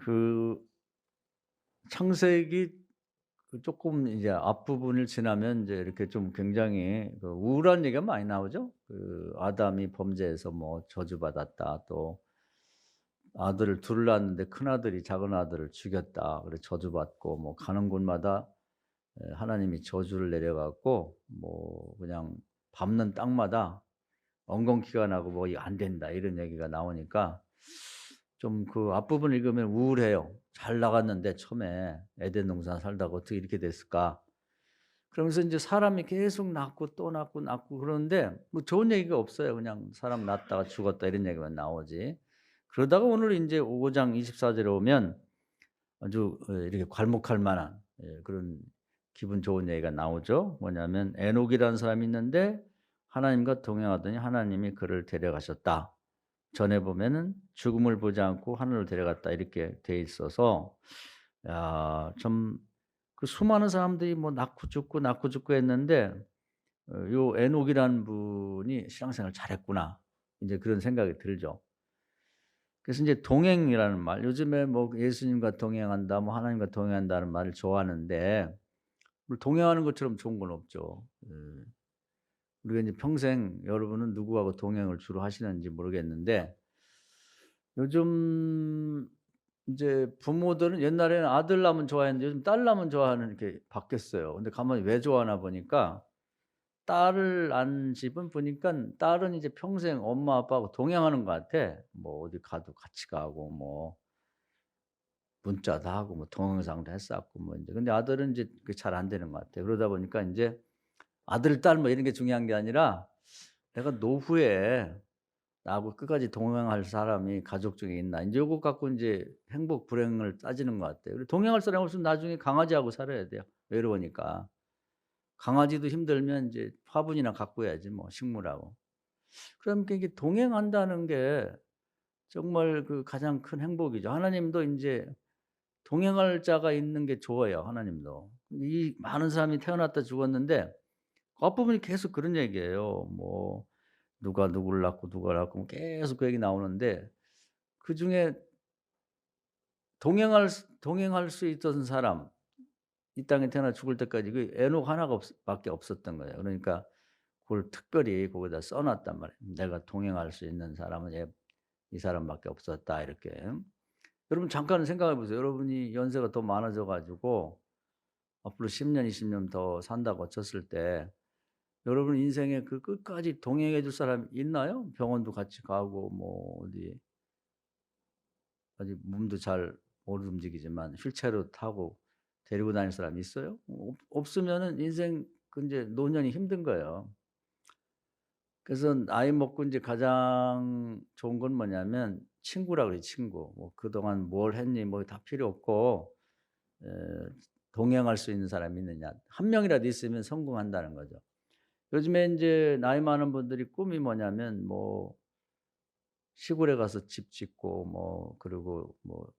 그 창세기 쪼끔 이제 앞부분을 지나면 인제 이렇게 좀 굉장히 우울한 얘기가 많이 나오죠. 아담이 범죄해서 뭐 저주받았다. 또 아들을 둘을 낳았는데 큰아들이 작은아들을 죽였다. 그래 저주받고 뭐 가는 곳마다 하나님이 저주를 내려 갖고 뭐 그냥 밟는 땅마다 엉겅퀴가 나고 뭐 "이거 안 된다." 이런 얘기가 나오니까 좀 그 앞부분 읽으면 우울해요. '잘 나갔는데 처음에 에덴 동산 살다가 어떻게 이렇게 됐을까?' 그러면서 인제 사람이 계속 낳고 또 낳고 낳고 그러는데 뭐 좋은 얘기가 없어요. 그냥 사람 낳았다가 죽었다 이런 얘기만 나오지. 그러다가 오늘 인제 5장 24 절에 오면 아주 이렇게 괄목할 만한 그런 기분 좋은 얘기가 나오죠. 뭐냐면 에녹이라는 사람이 있는데 하나님과 동행하더니 하나님이 그를 데려가셨다. 전에 보면은 죽음을 보지 않고 하늘로 데려갔다 이렇게 돼 있어서 야 참 그 수많은 사람들이 뭐 낳고 죽고 낳고 죽고 했는데 요 에녹이라는 분이 신앙생활 잘했구나. 인제 그런 생각이 들죠. 그래서 인제 동행이라는 말 요즘에 뭐 예수님과 동행한다 뭐 하나님과 동행한다는 말을 좋아하는데 뭐 동행하는 것처럼 좋은 건 없죠. 우리가 인제 평생 여러분은 누구하고 동행을 주로 하시는지 모르겠는데 요즘 인제 부모들은 옛날에는 아들 낳으면 좋아했는데 요즘 딸 낳으면 좋아하는 게 바뀌었어요. 근데 가만히 왜 좋아하나 보니까 딸을 낳은 집은 보니깐 딸은 이제 평생 엄마 아빠하고 동행하는 것 같아. 뭐 어디 가도 같이 가고 뭐 문자도 하고 뭐 동영상도 했었고 뭐 인제 근데 아들은 인제 그게 잘 안 되는 것 같아요. 그러다 보니까 인제 아들, 딸 뭐 이런 게 중요한 게 아니라 내가 노후에 나하고 끝까지 동행할 사람이 가족 중에 있나. 인제 요것 갖고 인제 행복 불행을 따지는 것 같아요. 그리고 동행할 사람이 없으면 나중에 강아지하고 살아야 돼요, 외로우니까. 강아지도 힘들면 인제 화분이나 가꿔야지 뭐 식물하고. 그러니까 이게 동행한다는 게 정말 그 가장 큰 행복이죠. 하나님도 인제 동행할 자가 있는 게 좋아요, 하나님도. 이 많은 사람이 태어났다 죽었는데 그 앞부분이 계속 그런 얘기예요. 뭐 누가 누구를 낳고 누가 낳고 뭐 계속 그 얘기 나오는데 그중에 동행할 수 있던 사람 이 땅에 태어나 죽을 때까지 그 에녹 하나가 밖에 없었던 거예요. 그러니까 그걸 특별히 거기다 써 놨단 말이에요. "내가 동행할 수 있는 사람은 이 사람밖에 없었다." 이렇게. 여러분 잠깐 생각해 보세요. 여러분이 연세가 더 많아져 가지고 앞으로 10 년, 20년 더 산다고 쳤을 때 여러분 인생에 그 끝까지 동행해 줄 사람이 있나요? 병원도 같이 가고 뭐 어디 아직 몸도 잘 못 움직이지만 휠체어로 타고 데리고 다닐 사람이 있어요? 없으면은 인생 그 인제 노년이 힘든 거예요. 그래서 나이 먹고 인제 가장 좋은 건 뭐냐면 친구라 그래요, 친구. 뭐 "그동안 뭘 했니?" 뭐 다 필요 없고 에 동행할 수 있는 사람이 있느냐. 한 명이라도 있으면 성공한다는 거죠. 요즘에 인제 나이 많은 분들이 꿈이 뭐냐면 뭐 시골에 가서 집 짓고 뭐 그리고 뭐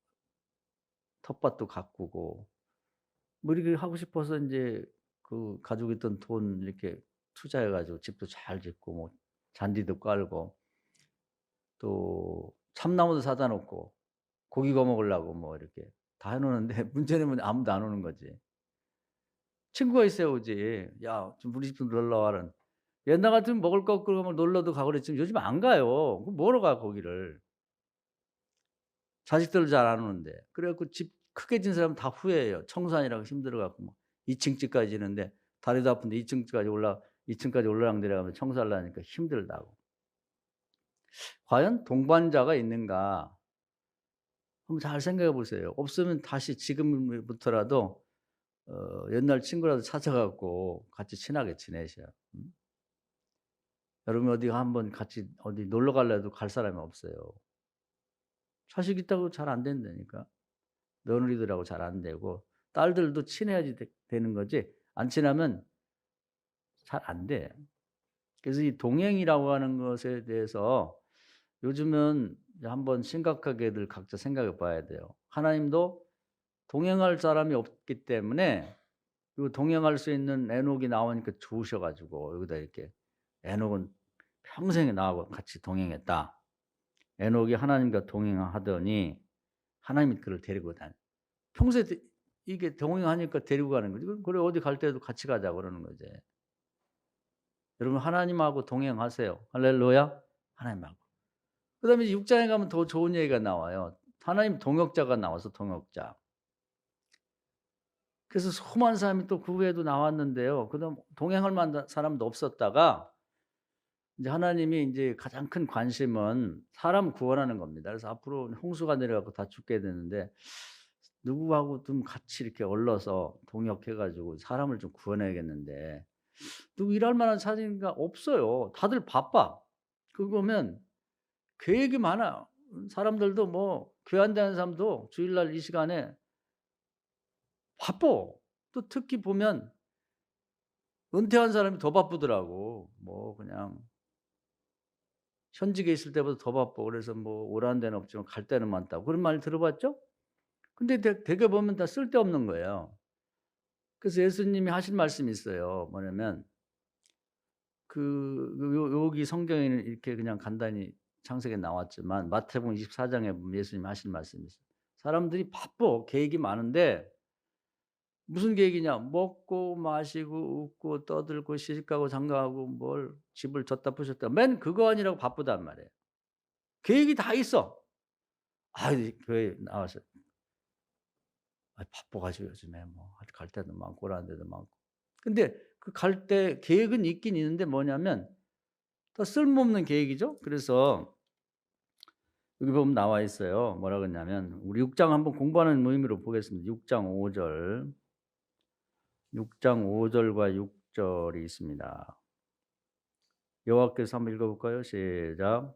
텃밭도 가꾸고 뭐 이렇게 하고 싶어서 인제 그 가지고 있던 돈 이렇게 투자해 가지고 집도 잘 짓고 뭐 잔디도 깔고 또 참나무도 사다 놓고 고기 구워 먹으려고 뭐 이렇게 다 해 놓는데 문제는 뭐냐 아무도 안 오는 거지. 친구가 있어야 오지. "야 좀 우리 집 좀 놀러 와라." 옛날 같으면 먹을 거 없고 그러면 놀러도 가고 그랬지만 요즘 안 가요. 그럼 뭐하러 가 거기를. 자식들도 잘 안 오는데. 그래 갖고 집 크게 진 사람은 다 후회해요. 청소하느라고 힘들어 갖고 뭐 2 층 집까지 지는데 다리도 아픈데 2 층까지 2 층까지 올라락 내려가면 청소하려니까 힘들다고. 과연 동반자가 있는가? 한번 잘 생각해 보세요. 없으면 다시 지금부터라도 옛날 친구라도 찾아 갖고 같이 친하게 지내셔. 음? 여러분 어디 한번 같이 어디 놀러 갈래도 갈 사람이 없어요. 자식 있다고 잘 안 된다니까. 며느리들하고 잘 안 되고 딸들도 친해야지 되는 거지 안 친하면 잘 안 돼. 그래서 이 동행이라고 하는 것에 대해서 요즘은 이제 한번 심각하게들 각자 생각해 봐야 돼요. 하나님도 동행할 사람이 없기 때문에 요 동행할 수 있는 에녹이 나오니까 좋으셔 가지고 여기다 이렇게 "에녹은 평생에 나하고 같이 동행했다." 에녹이 하나님과 동행하더니 하나님이 그를 데리고 다녀. 평소에 이게 동행하니까 데리고 가는 거지. 그래 어디 갈 때도 같이 가자고 그러는 거지. 여러분 하나님하고 동행하세요. 할렐루야. 하나님하고. 그다음에 6 장에 가면 더 좋은 얘기가 나와요. 하나님 동역자가 나와서 동역자. 그래서 수많은 사람이 또 그 후에도 나왔는데요. 그다음 동행할 만한 사람도 없었다가 이제 하나님이 인제 가장 큰 관심은 사람 구원하는 겁니다. 그래서 앞으로 홍수가 내려 갖고 다 죽게 되는데 누구하고 좀 같이 이렇게 얼러서 동역해 가지고 사람을 좀 구원해야겠는데 누구 일할 만한 사람인가 없어요. 다들 바빠. 그거 보면 계획이 많아요. 사람들도 뭐 교회 안 다니는 사람도 주일날 이 시간에 바빠. 또 특히 보면 은퇴한 사람이 더 바쁘더라고. 뭐 그냥 현직에 있을 때보다 더 바빠. 그래서 뭐 오라는 데는 없지만 갈 데는 많다고. 그런 말 들어봤죠? 근데 되게 보면 다 쓸데없는 거예요. 그래서 예수님이 하신 말씀이 있어요. 뭐냐면 여기 성경에는 이렇게 그냥 간단히 창세기에 나왔지만 마태복음 24 장에 보면 예수님이 하신 말씀이 있어요. 사람들이 바빠. 계획이 많은데 무슨 계획이냐? 먹고 마시고 웃고 떠들고 시집가고 장가가고 뭘 집을 줬다 부셨다. 맨 그거 아니라고 바쁘단 말이에요. 계획이 다 있어. 교회 나와서 바빠 가지고 요즘에 뭐 갈 데도 많고 오라는 데도 많고. 근데 그 갈 때 계획은 있긴 있는데 뭐냐면 다 쓸모없는 계획이죠. 그래서 여기 보면 나와 있어요. 뭐라 그랬냐면 우리 6장 한번 공부하는 의미로 보겠습니다. 6장 5 절. 6장 5 절과 6 절이 있습니다. 여호와께서 한번 읽어 볼까요? 시작.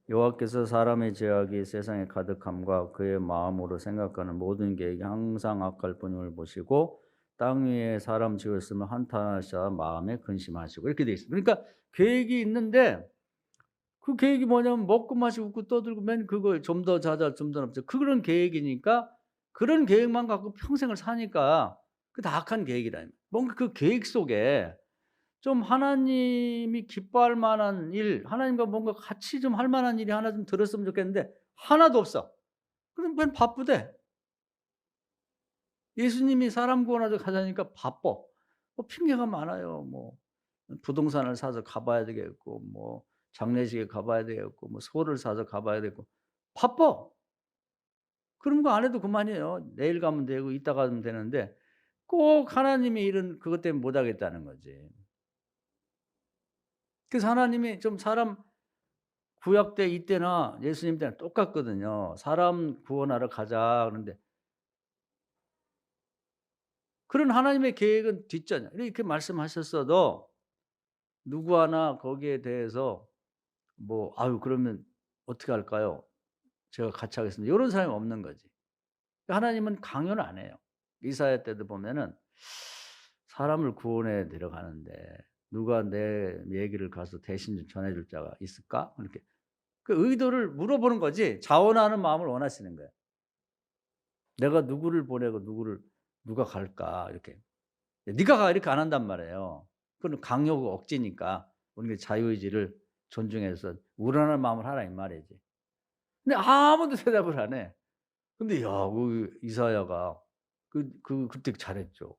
여호와께서 사람의 죄악이 세상에 가득함과 그의 마음으로 생각하는 모든 계획이 항상 악할 뿐임을 보시고 땅 위에 사람 지었으면 한탄하사 마음에 근심하시고 이렇게 돼 있습니다. 그러니까 계획이 있는데 그 계획이 뭐냐면 먹고 마시고 웃고 떠들고 맨 그거 좀 더 자자 좀 더 넘자 그런 계획이니까 그런 계획만 갖고 평생을 사니까 그 다 악한 계획이라. 뭔가 그 계획 속에 좀 하나님이 기뻐할 만한 일, 하나님과 뭔가 같이 좀 할 만한 일이 하나 좀 들었으면 좋겠는데 하나도 없어. 그럼 맨 바쁘대. 예수님이 사람 구원하러 가자니까 바빠. 뭐 핑계가 많아요. 뭐 부동산을 사서 가 봐야 되겠고 뭐 장례식에 가 봐야 되겠고 뭐 소를 사서 가 봐야 되고 바빠. 그런 거 안 해도 그만이에요. 내일 가면 되고 이따 가면 되는데 꼭 하나님의 일은 그것 때문에 못 하겠다는 거지. 그래서 하나님이 좀 사람 구약 때 이때나 예수님 때나 똑같거든요. "사람 구원하러 가자." 그러는데 그런 하나님의 계획은 뒷전이야. 이렇게 말씀하셨어도 누구 하나 거기에 대해서 뭐 "아유 그러면 어떻게 할까요? 제가 같이 하겠습니다." 요런 사람이 없는 거지. 하나님은 강요를 안 해요. 이사야 때도 보면은 사람을 구원해 내려가는데 "누가 내 얘기를 가서 대신 좀 전해 줄 자가 있을까?" 이렇게 그 의도를 물어보는 거지 자원하는 마음을 원하시는 거예요. 내가 누구를 보내고 누가 갈까 이렇게. "네가 가." 이렇게 안 한단 말이에요. 그건 강요고 억지니까 우리가 자유의지를 존중해서 우러나는 마음을 하라 이 말이지. 근데 아무도 대답을 안 해. 근데 그 이사야가 그때 잘했죠.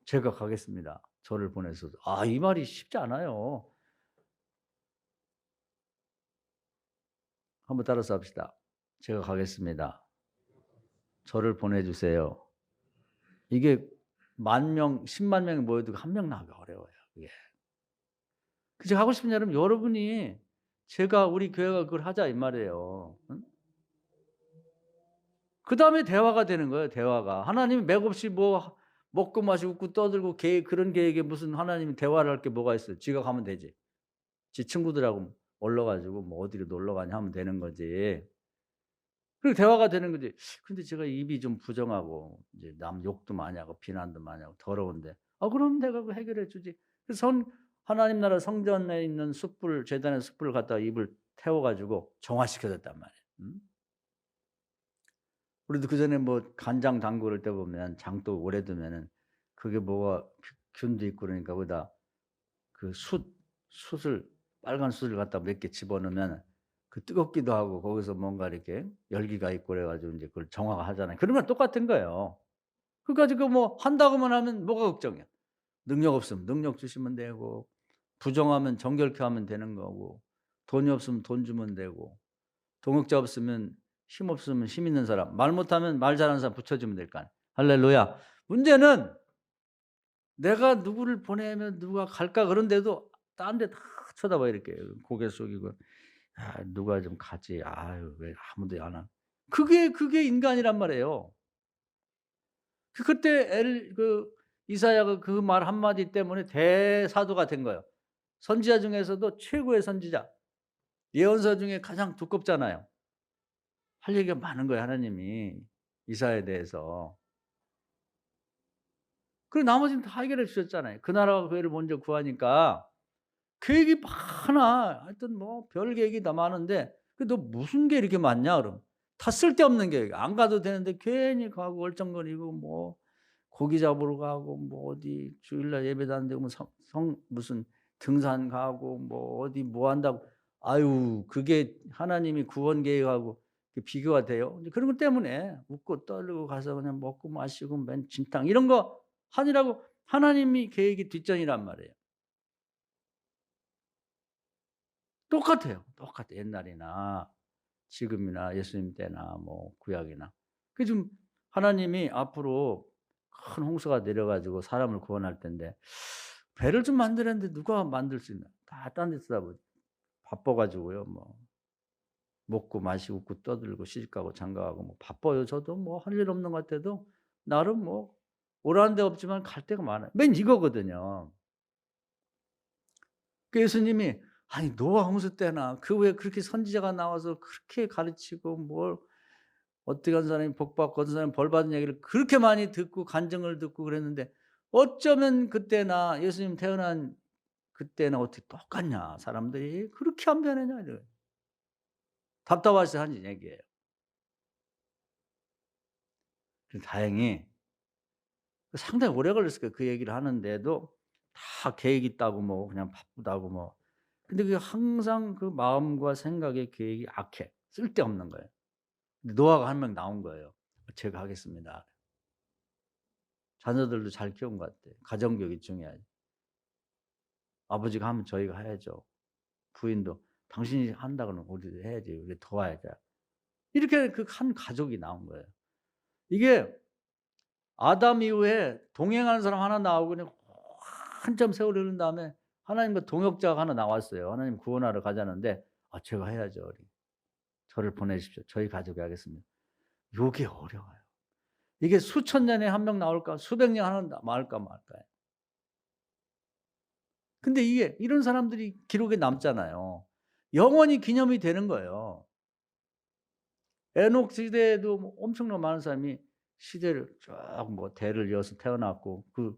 "제가 가겠습니다. 저를 보내소서." 이 말이 쉽지 않아요. 한번 따라서 합시다. "제가 가겠습니다. 저를 보내 주세요." 이게 10,000명 10만 명이 모여도 한 명 나오기 어려워요 그게. 제가 하고 싶은 여러분이 제가 우리 교회가 그걸 하자 이 말이에요. 응? 그다음에 대화가 되는 거예요 대화가. 하나님이 맥없이 뭐 먹고 마시고 웃고 떠들고 그런 계획에 무슨 하나님이 대화를 할 게 뭐가 있어요. 지가 가면 되지. 지 친구들하고 얼러 가지고 뭐 어디로 놀러 가냐 하면 되는 거지. 그리고 대화가 되는 거지. 근데 제가 입이 좀 부정하고 이제 남 욕도 많이 하고 비난도 많이 하고 더러운데 그럼 내가 그 해결해 주지. 그래서 하나님 나라 성전에 있는 숯불 제단의 숯불을 갖다가 입을 태워 가지고 정화시켜 줬단 말이에요. 우리도 그전에 뭐 간장 담그럴 때 보면 장도 오래 두면은 그게 뭐가 균도 있고 그러니까 거기다 그 숯을 빨간 숯을 갖다 몇 개 집어넣으면 그 뜨겁기도 하고 거기서 뭔가 이렇게 열기가 있고 그래 가지고 인제 그걸 정화하잖아요. 그런 건 똑같은 거예요. 그 가지고 뭐 한다고만 하면 뭐가 걱정이야. 능력 없으면 능력 주시면 되고 부정하면 정결케 하면 되는 거고 돈이 없으면 돈 주면 되고 동역자 없으면 힘 없으면 힘 있는 사람 말 못하면 말 잘하는 사람 붙여 주면 될 거 아니야. 할렐루야. 문제는 내가 누구를 보내면 누가 갈까 그런데도 딴 데 다 쳐다봐요 이렇게. 고개 숙이고 '아 누가 좀 가지. 아유 왜 아무도 안 와.' 그게 인간이란 말이에요. 그때 이사야가 그 말 한마디 때문에 대사도가 된 거예요. 선지자 중에서도 최고의 선지자. 예언서 중에 가장 두껍잖아요. 할 얘기가 많은 거예요 하나님이 이사야에 대해서. 그리고 나머지는 다 해결해 주셨잖아요. 그 나라와 그 애를 먼저 구하니까 계획이 많아. 하여튼 뭐 별 계획이 다 많은데 "그 너 무슨 계획이 이렇게 많냐?" 그러면 다 쓸데없는 계획. 안 가도 되는데 괜히 가고 얼쩡거리고 뭐 고기 잡으러 가고 뭐 어디 주일날 예배도 안 되고 뭐 성 무슨 등산 가고 뭐 어디 뭐 한다고 아유 그게 하나님이 구원 계획하고 그 비교가 돼요? 이제 그런 것 때문에 웃고 떠들고 가서 그냥 먹고 마시고 맨 진탕 이런 거 하느라고 하나님이 계획이 뒷전이란 말이에요. 똑같아요. 똑같아. 옛날이나 지금이나 예수님 때나 뭐 구약이나. 그 좀 하나님이 앞으로 큰 홍수가 내려 가지고 사람을 구원할 텐데 배를 좀 만들었는데 누가 만들 수 있나. 다 딴 데 쓰다보니 바빠 가지고요. 뭐 먹고 마시고 웃고 떠들고 시집가고 장가가고 뭐 바빠요. 저도 뭐 할 일 없는 것 같아도 나름 뭐 오라는 데 없지만 갈 데가 많아요. 맨 이거거든요. 그 예수님이 아니 노아 홍수 때나 그 왜 그렇게 선지자가 나와서 그렇게 가르치고 뭘 어떻게 한 사람이 복 받고 어떤 사람이 벌 받은 얘기를 그렇게 많이 듣고 간증을 듣고 그랬는데 어쩌면 그때나 예수님 태어난 그때나 어떻게 똑같냐. 사람들이 그렇게 안 변하냐 이래요. 답답해서 하는 얘기예요. 그래서 다행히 상당히 오래 걸렸을 거예요. 그 얘기를 하는데도 다 계획 있다고 뭐 그냥 바쁘다고 뭐. 근데 그게 항상 그 마음과 생각의 계획이 악해. 쓸데없는 거예요. 근데 노아가 한 명 나온 거예요. "제가 하겠습니다." 자녀들도 잘 키운 것 같아요. 가정교육이 중요하죠. 아버지가 하면 저희가 해야죠. 부인도 "당신이 한다 그러면 우리도 해야지. 우리 도와야죠." 이렇게 그 한 가족이 나온 거예요. 이게 아담 이후에 동행하는 사람 하나 나오고 그냥 한참 세월이 흐른 다음에 하나님과 동역자가 하나 나왔어요. 하나님 구원하러 가자는데 "아 제가 해야죠. 우리. 저를 보내십시오. 저희 가족이 하겠습니다." 요게 어려워요. 이게 수천 년에 한 명 나올까 수백 년 하나 나올까 말까요. 근데 이게 이런 사람들이 기록에 남잖아요. 영원히 기념이 되는 거예요. 에녹 시대에도 뭐 엄청나게 많은 사람이 시대를 쭉 뭐 대를 이어서 태어났고 그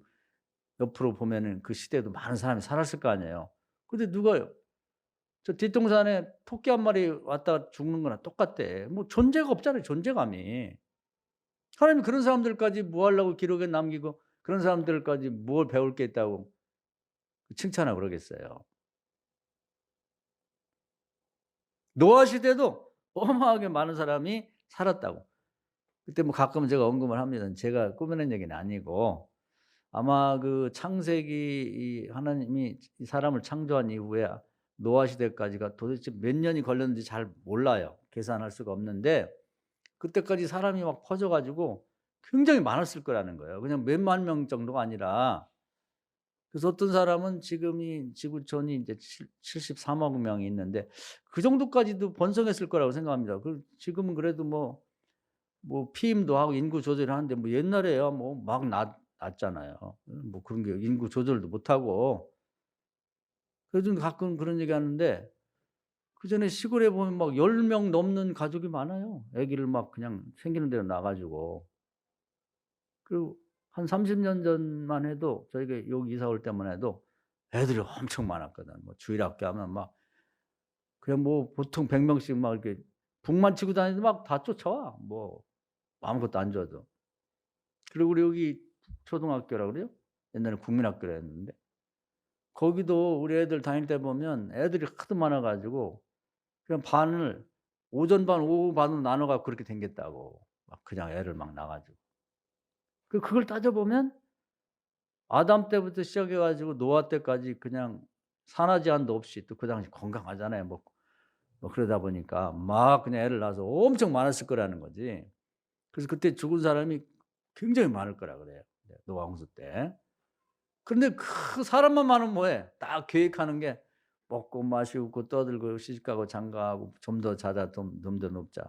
옆으로 보면은 그 시대에도 많은 사람이 살았을 거 아니에요. 근데 누가요? 저 뒷동산에 토끼 한 마리 왔다가 죽는 거나 똑같대. 뭐 존재가 없잖아요, 존재감이. 하나님이 그런 사람들까지 뭐 하려고 기록에 남기고 그런 사람들까지 뭘 배울 게 있다고 칭찬하고 그러겠어요. 노아 시대도 어마어마하게 많은 사람이 살았다고. 그때 뭐 가끔은 제가 언급을 합니다. 제가 꾸며낸 얘기는 아니고 아마 그 창세기 이 하나님이 이 사람을 창조한 이후에 노아 시대까지가 도대체 몇 년이 걸렸는지 잘 몰라요. 계산할 수가 없는데 그때까지 사람이 막 퍼져 가지고 굉장히 많았을 거라는 거예요. 그냥 몇만 명 정도가 아니라. 그래서 어떤 사람은 지금이 지구촌이 이제 73억 명이 있는데 그 정도까지도 번성했을 거라고 생각합니다. 지금은 그래도 뭐 피임도 하고 인구 조절을 하는데 뭐 옛날에야 뭐 막 났잖아요. 뭐 그런 게 인구 조절도 못 하고. 그래도 가끔 그런 얘기하는데 그전에 시골에 보면 막 10명 넘는 가족이 많아요. 아기를 막 그냥 생기는 대로 낳아 가지고. 그리고 한 30년 전만 해도 저희가 여기 이사 올 때만 해도 애들이 엄청 많았거든. 뭐 주일 학교 하면 막 그냥 뭐 보통 100 명씩 막 이렇게 북만 치고 다니는데 막 다 쫓아와. 뭐 아무것도 안 줘도. 그리고 우리 여기 초등학교라 그래요? 옛날에 국민학교라 했는데 거기도 우리 애들 다닐 때 보면 애들이 하도 많아 가지고 그냥 반을 오전 반 오후 반으로 나눠 갖고 그렇게 댕겼다고. 막 그냥 애를 막 낳아 가지고. 그걸 따져 보면 아담 때부터 시작해 가지고 노아 때까지 그냥 산화 제한도 없이 또 그 당시 건강하잖아요. 뭐 그러다 보니까 막 그냥 애를 낳아서 엄청 많았을 거라는 거지. 그래서 그때 죽은 사람이 굉장히 많을 거라 그래요, 네 노아 홍수 때. 그런데 그 사람만 많으면 뭐해? 딱 계획하는 게 먹고 마시고 웃고 떠들고 시집가고 장가가고 좀 더 자자 좀 더 눕자.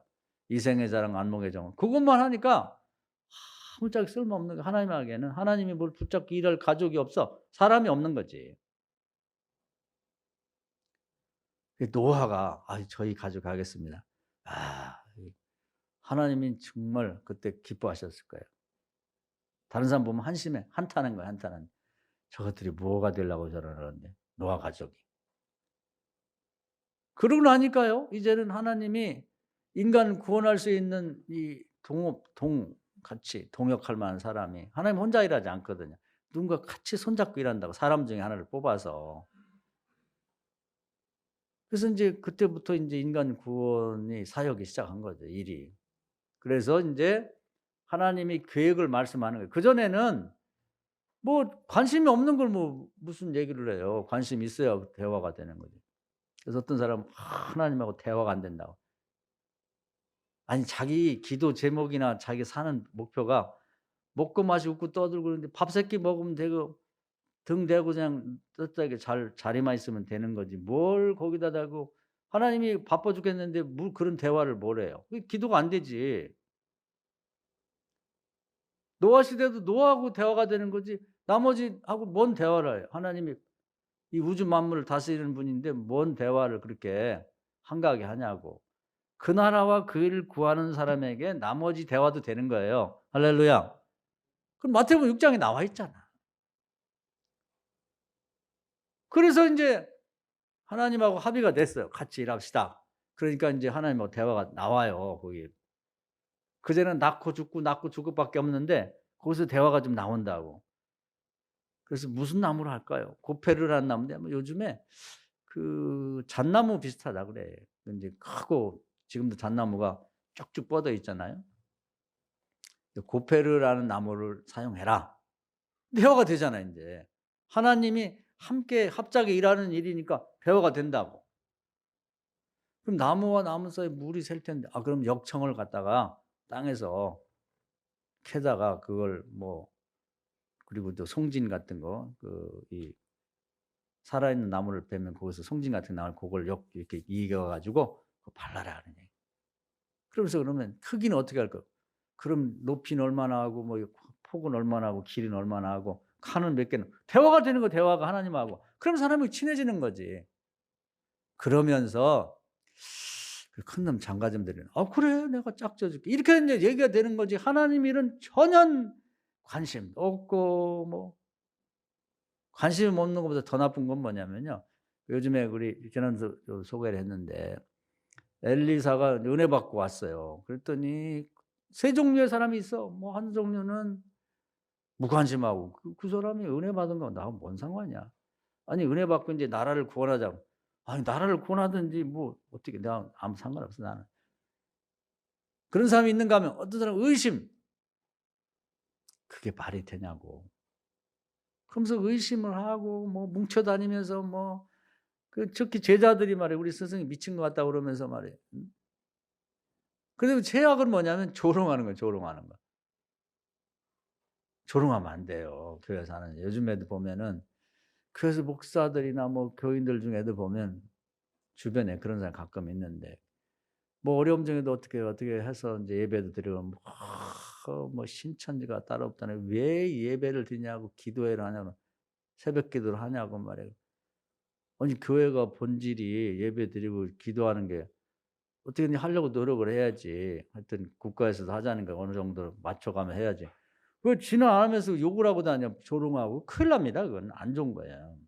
이생의 자랑 안목의 정원. 그것만 하니까 아무짝에 쓸모없는 거 하나님에게는 하나님이 뭘 붙잡고 일할 가족이 없어. 사람이 없는 거지. 그 노아가 "아 저희 가족 가겠습니다." 이 하나님이 정말 그때 기뻐하셨을 거예요. 다른 사람 보면 한심해. 한탄한 거야 한탄한. 저것들이 뭐가 되려고 저러는데 노아 가족이. 그러고 나니까요. 이제는 하나님이 인간을 구원할 수 있는 이 같이 동역할 만한 사람이 하나님 혼자 일하지 않거든요. 누군가 같이 손잡고 일한다고 사람 중에 하나를 뽑아서. 그래서 인제 그때부터 인제 인간 구원이 사역이 시작한 거죠, 일이. 그래서 인제 하나님이 계획을 말씀하는 거예요. 그전에는 뭐 관심이 없는 걸 뭐 무슨 얘기를 해요. 관심이 있어야 대화가 되는 거지. 그래서 어떤 사람은 하나님하고 대화가 안 된다고. 아니 자기 기도 제목이나 자기 사는 목표가 먹고 마시고 웃고 떠들고 그러는데 밥 3끼 먹으면 되고 등 대고 그냥 떳떳하게 자리만 있으면 되는 거지 뭘 거기다 대고 하나님이 바빠 죽겠는데 뭐 그런 대화를 뭘 해요. 그게 기도가 안 되지. 노아 시대도 노아하고 대화가 되는 거지 나머지하고 뭔 대화를 해요. 하나님이 이 우주 만물을 다스리는 분인데 뭔 대화를 그렇게 한가하게 하냐고. 그 나라와 그 일을 구하는 사람에게 나머지 대화도 되는 거예요. 할렐루야. 그럼 마태복음 6 장에 나와 있잖아. 그래서 인제 하나님하고 합의가 됐어요. "같이 일합시다." 그러니까 인제 하나님하고 대화가 나와요 거기. 그전에는 낳고 죽고 밖에 없는데 거기서 대화가 좀 나온다고. 그래서 무슨 나무로 할까요? 고페르라는 나무인데 뭐 요즘에 그 잣나무 비슷하다 그래. 인제 크고 지금도 잣나무가 쭉쭉 뻗어 있잖아요. "고페르라는 나무를 사용해라." 대화가 되잖아 인제. 하나님이 함께 합작에 일하는 일이니까 대화가 된다고. 그럼 나무와 나무 사이에 물이 샐 텐데 그럼 역청을 갖다가 땅에서 캐다가 그걸 뭐 그리고 또 송진 같은 거 이 살아있는 나무를 베면 거기서 송진 같은 나무를 고걸 이렇게 이겨 가지고 그거 발라라 그러는 얘기. 그러면서 그러면 크기는 어떻게 할 거 그럼 높이는 얼마나 하고 뭐 폭은 얼마나 하고 길이는 얼마나 하고 칸은 몇 개는 대화가 되는 거 대화가 하나님하고. 그럼 사람이 친해지는 거지. 그러면서 그 큰 놈 장가점들이 그래 내가 짝져 줄게." 이렇게 인제 얘기가 되는 거지 하나님 일은 전혀 관심도 없고 뭐 관심이 없는 것보다 더 나쁜 건 뭐냐면요. 요즘에 우리 지난주도 소개를 했는데 엘리사가 은혜 받고 왔어요. 그랬더니 세 종류의 사람이 있어. 뭐 한 종류는 무관심하고 그 사람이 은혜 받은 거 나하고 뭔 상관이야. 아니 은혜 받고 인제 나라를 구원하자고. 아니 나라를 구원하든지 뭐 어떻게 내가 아무 상관없어 나는. 그런 사람이 있는가 하면 어떤 사람은 의심. 그게 말이 되냐고. 그러면서 의심을 하고 뭐 뭉쳐 다니면서 뭐 특히 제자들이 말이에요. "우리 스승이 미친 것 같다." 그러면서 말이에요. 그리고 죄악은 뭐냐면 조롱하는 거예요, 조롱하는 거. 조롱하면 안 돼요, 교회에서 하는. 요즘 애들 보면은 교회에서 목사들이나 뭐 교인들 중에 애들 보면 주변에 그런 사람 가끔 있는데 뭐 어려움 중에도 어떻게 해서 인제 예배도 드리고 뭐 신천지가 따로 없다네. 왜 예배를 드리냐고 기도회를 하냐고 새벽 기도를 하냐고 말이에요. 아니 교회가 본질이 예배드리고 기도하는 게 어떻게든 하려고 노력을 해야지. 하여튼 국가에서도 하자는 거 어느 정도 맞춰가며 해야지. 왜 지는 안 하면서 욕을 하고 다녀 조롱하고 큰일 납니다. 그건 안 좋은 거예요.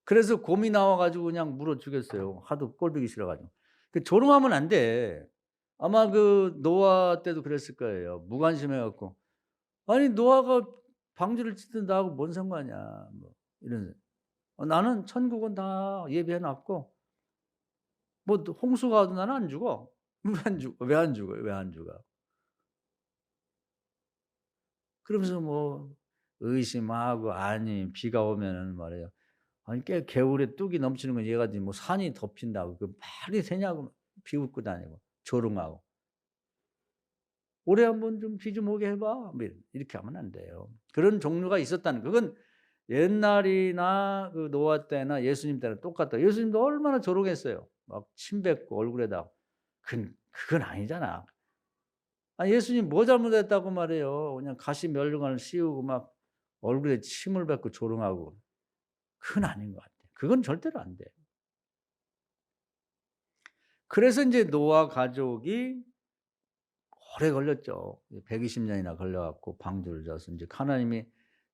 그래서 곰이 나와 가지고 그냥 물어 죽였어요. 하도 꼴보기 싫어 가지고. 그 조롱하면 안 돼. 아마 그 노아 때도 그랬을 거예요. 무관심해 갖고 "아니 노아가 방주를 짓든 나하고 뭔 상관이야." 뭐 이런 나는 천국은 다 예비해 놨고 뭐 홍수가 와도 나는 안 죽어. 왜 안 죽어? 왜 안 죽어요? 왜 안 죽어? 그러면서 뭐 의심하고 아니 비가 오면은 말이에요. 아니 개울에 뚝이 넘치는 건 얘가 뭐 산이 덮인다고 그 말이 되냐고 비웃고 다니고 조롱하고. "올해 한번 좀 비 좀 오게 해 봐." 뭐 이렇게 하면 안 돼요. 그런 종류가 있었다는 그건 옛날이나 그 노아 때나 예수님 때나 똑같다. 예수님도 얼마나 조롱했어요. 막 침 뱉고 얼굴에다. 그건 아니잖아. 예수님 뭐 잘못했다고 말해요. 그냥 가시 면류관을 씌우고 막 얼굴에 침을 뱉고 조롱하고. 그건 아닌 것 같아요. 그건 절대로 안 돼요. 그래서 인제 노아 가족이 오래 걸렸죠. 120 년이나 걸려 갖고 방주를 져서 인제 하나님이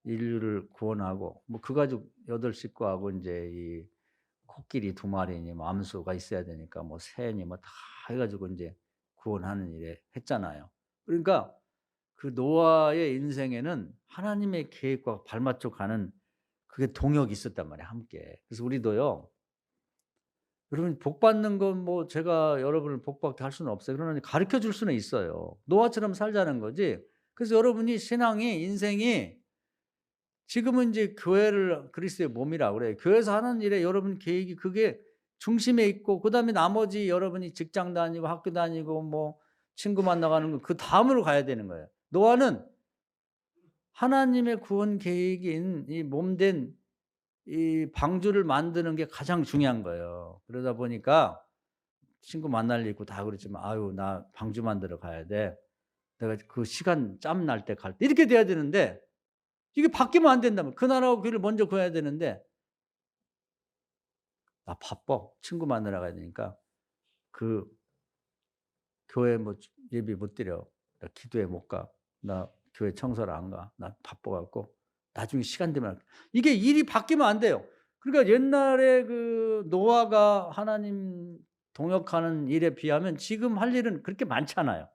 인류를 구원하고 뭐 그 가족 8 식구하고 인제 이 코끼리 2 마리니 뭐 암수가 있어야 되니까 뭐 새니 뭐 다 해 가지고 인제 구원하는 일에 했잖아요. 그러니까 그 노아의 인생에는 하나님의 계획과 발맞춰 가는 그게 동역이 있었단 말이에요 함께. 그래서 우리도요. 여러분 복 받는 건 뭐 제가 여러분을 복 받게 할 수는 없어요. 그러나 가르쳐 줄 수는 있어요. 노아처럼 살자는 거지. 그래서 여러분이 신앙이 인생이 지금은 인제 교회를 그리스도의 몸이라고 그래요. 교회에서 하는 일에 여러분 계획이 그게 중심에 있고 그다음에 나머지 여러분이 직장 다니고 학교 다니고 뭐 친구 만나 가는 거 그다음으로 가야 되는 거예요. 노아는 하나님의 구원 계획인 이 몸된 이 방주를 만드는 게 가장 중요한 거예요. 그러다 보니까 친구 만날 일 있고 다 그랬지만 "아유 나 방주 만들어 가야 돼. 내가 그 시간 짬 날 때 갈 때." 이렇게 돼야 되는데 이게 바뀌면 안 된다면 그 나라하고 그 일을 먼저 구해야 되는데 "나 바빠. 친구 만나러 가야 되니까 그 교회 뭐 예배 못 드려. 나 기도회 못 가. 나 교회 청소를 안 가. 나 바빠 갖고 나중에 시간 되면 할게." 이게 일이 바뀌면 안 돼요. 그러니까 옛날에 그 노아가 하나님 동역하는 일에 비하면 지금 할 일은 그렇게 많지 않아요.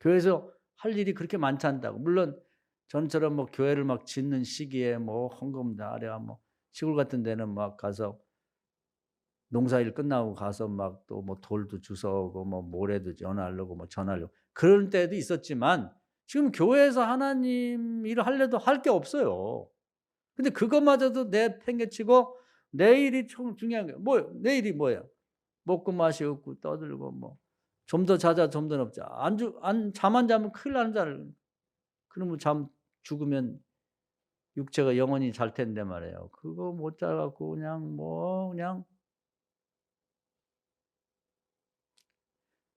교회에서 할 일이 그렇게 많지 않다고. 물론 전처럼 뭐 교회를 막 짓는 시기에 뭐 헌금 나랴 뭐 시골 같은 데는 막 가서 농사일 끝나고 가서 막 또 뭐 돌도 주워 오고 뭐 모래도 전하려고 뭐 전하려고 그런 때도 있었지만 지금 교회에서 하나님 일을 하려도 할 게 없어요. 근데 그것마저도 내팽개치고 내 일이 총 중요한 게 뭐예요? 내 일이 뭐예요? 먹고 마시고 떠들고 뭐 좀 더 자자 좀 더 높자. 안 잠 안 자면 큰일 나는 줄 알고 그러면 죽으면 육체가 영원히 잘 텐데 말이에요. 그거 못 자 갖고 그냥 뭐 그냥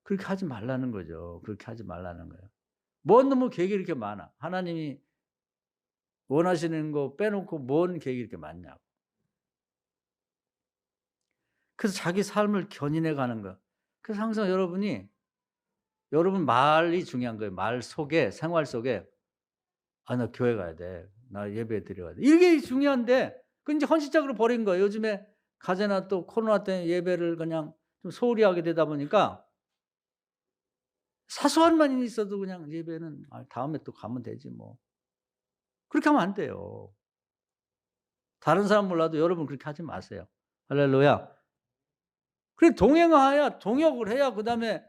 그렇게 하지 말라는 거죠. 그렇게 하지 말라는 거예요. 뭔 놈의 계획이 이렇게 많아. 하나님이 원하시는 거 빼놓고 뭔 계획이 이렇게 많냐고. 그래서 자기 삶을 견인해 가는 거. 그래서 항상 여러분 말이 중요한 거예요. 말 속에 생활 속에 '아 나 교회 가야 돼. 나 예배 드려야 돼.' 이게 중요한데 그 인제 헌신적으로 버린 거예요. 요즘에 가제나 또 코로나 때문에 예배를 그냥 좀 소홀히 하게 되다 보니까 사소한 만 있어도 그냥 예배는 '아 다음에 또 가면 되지 뭐.' 그렇게 하면 안 돼요. 다른 사람 몰라도 여러분 그렇게 하지 마세요. 할렐루야. 그래 동행해야 동역을 해야 그다음에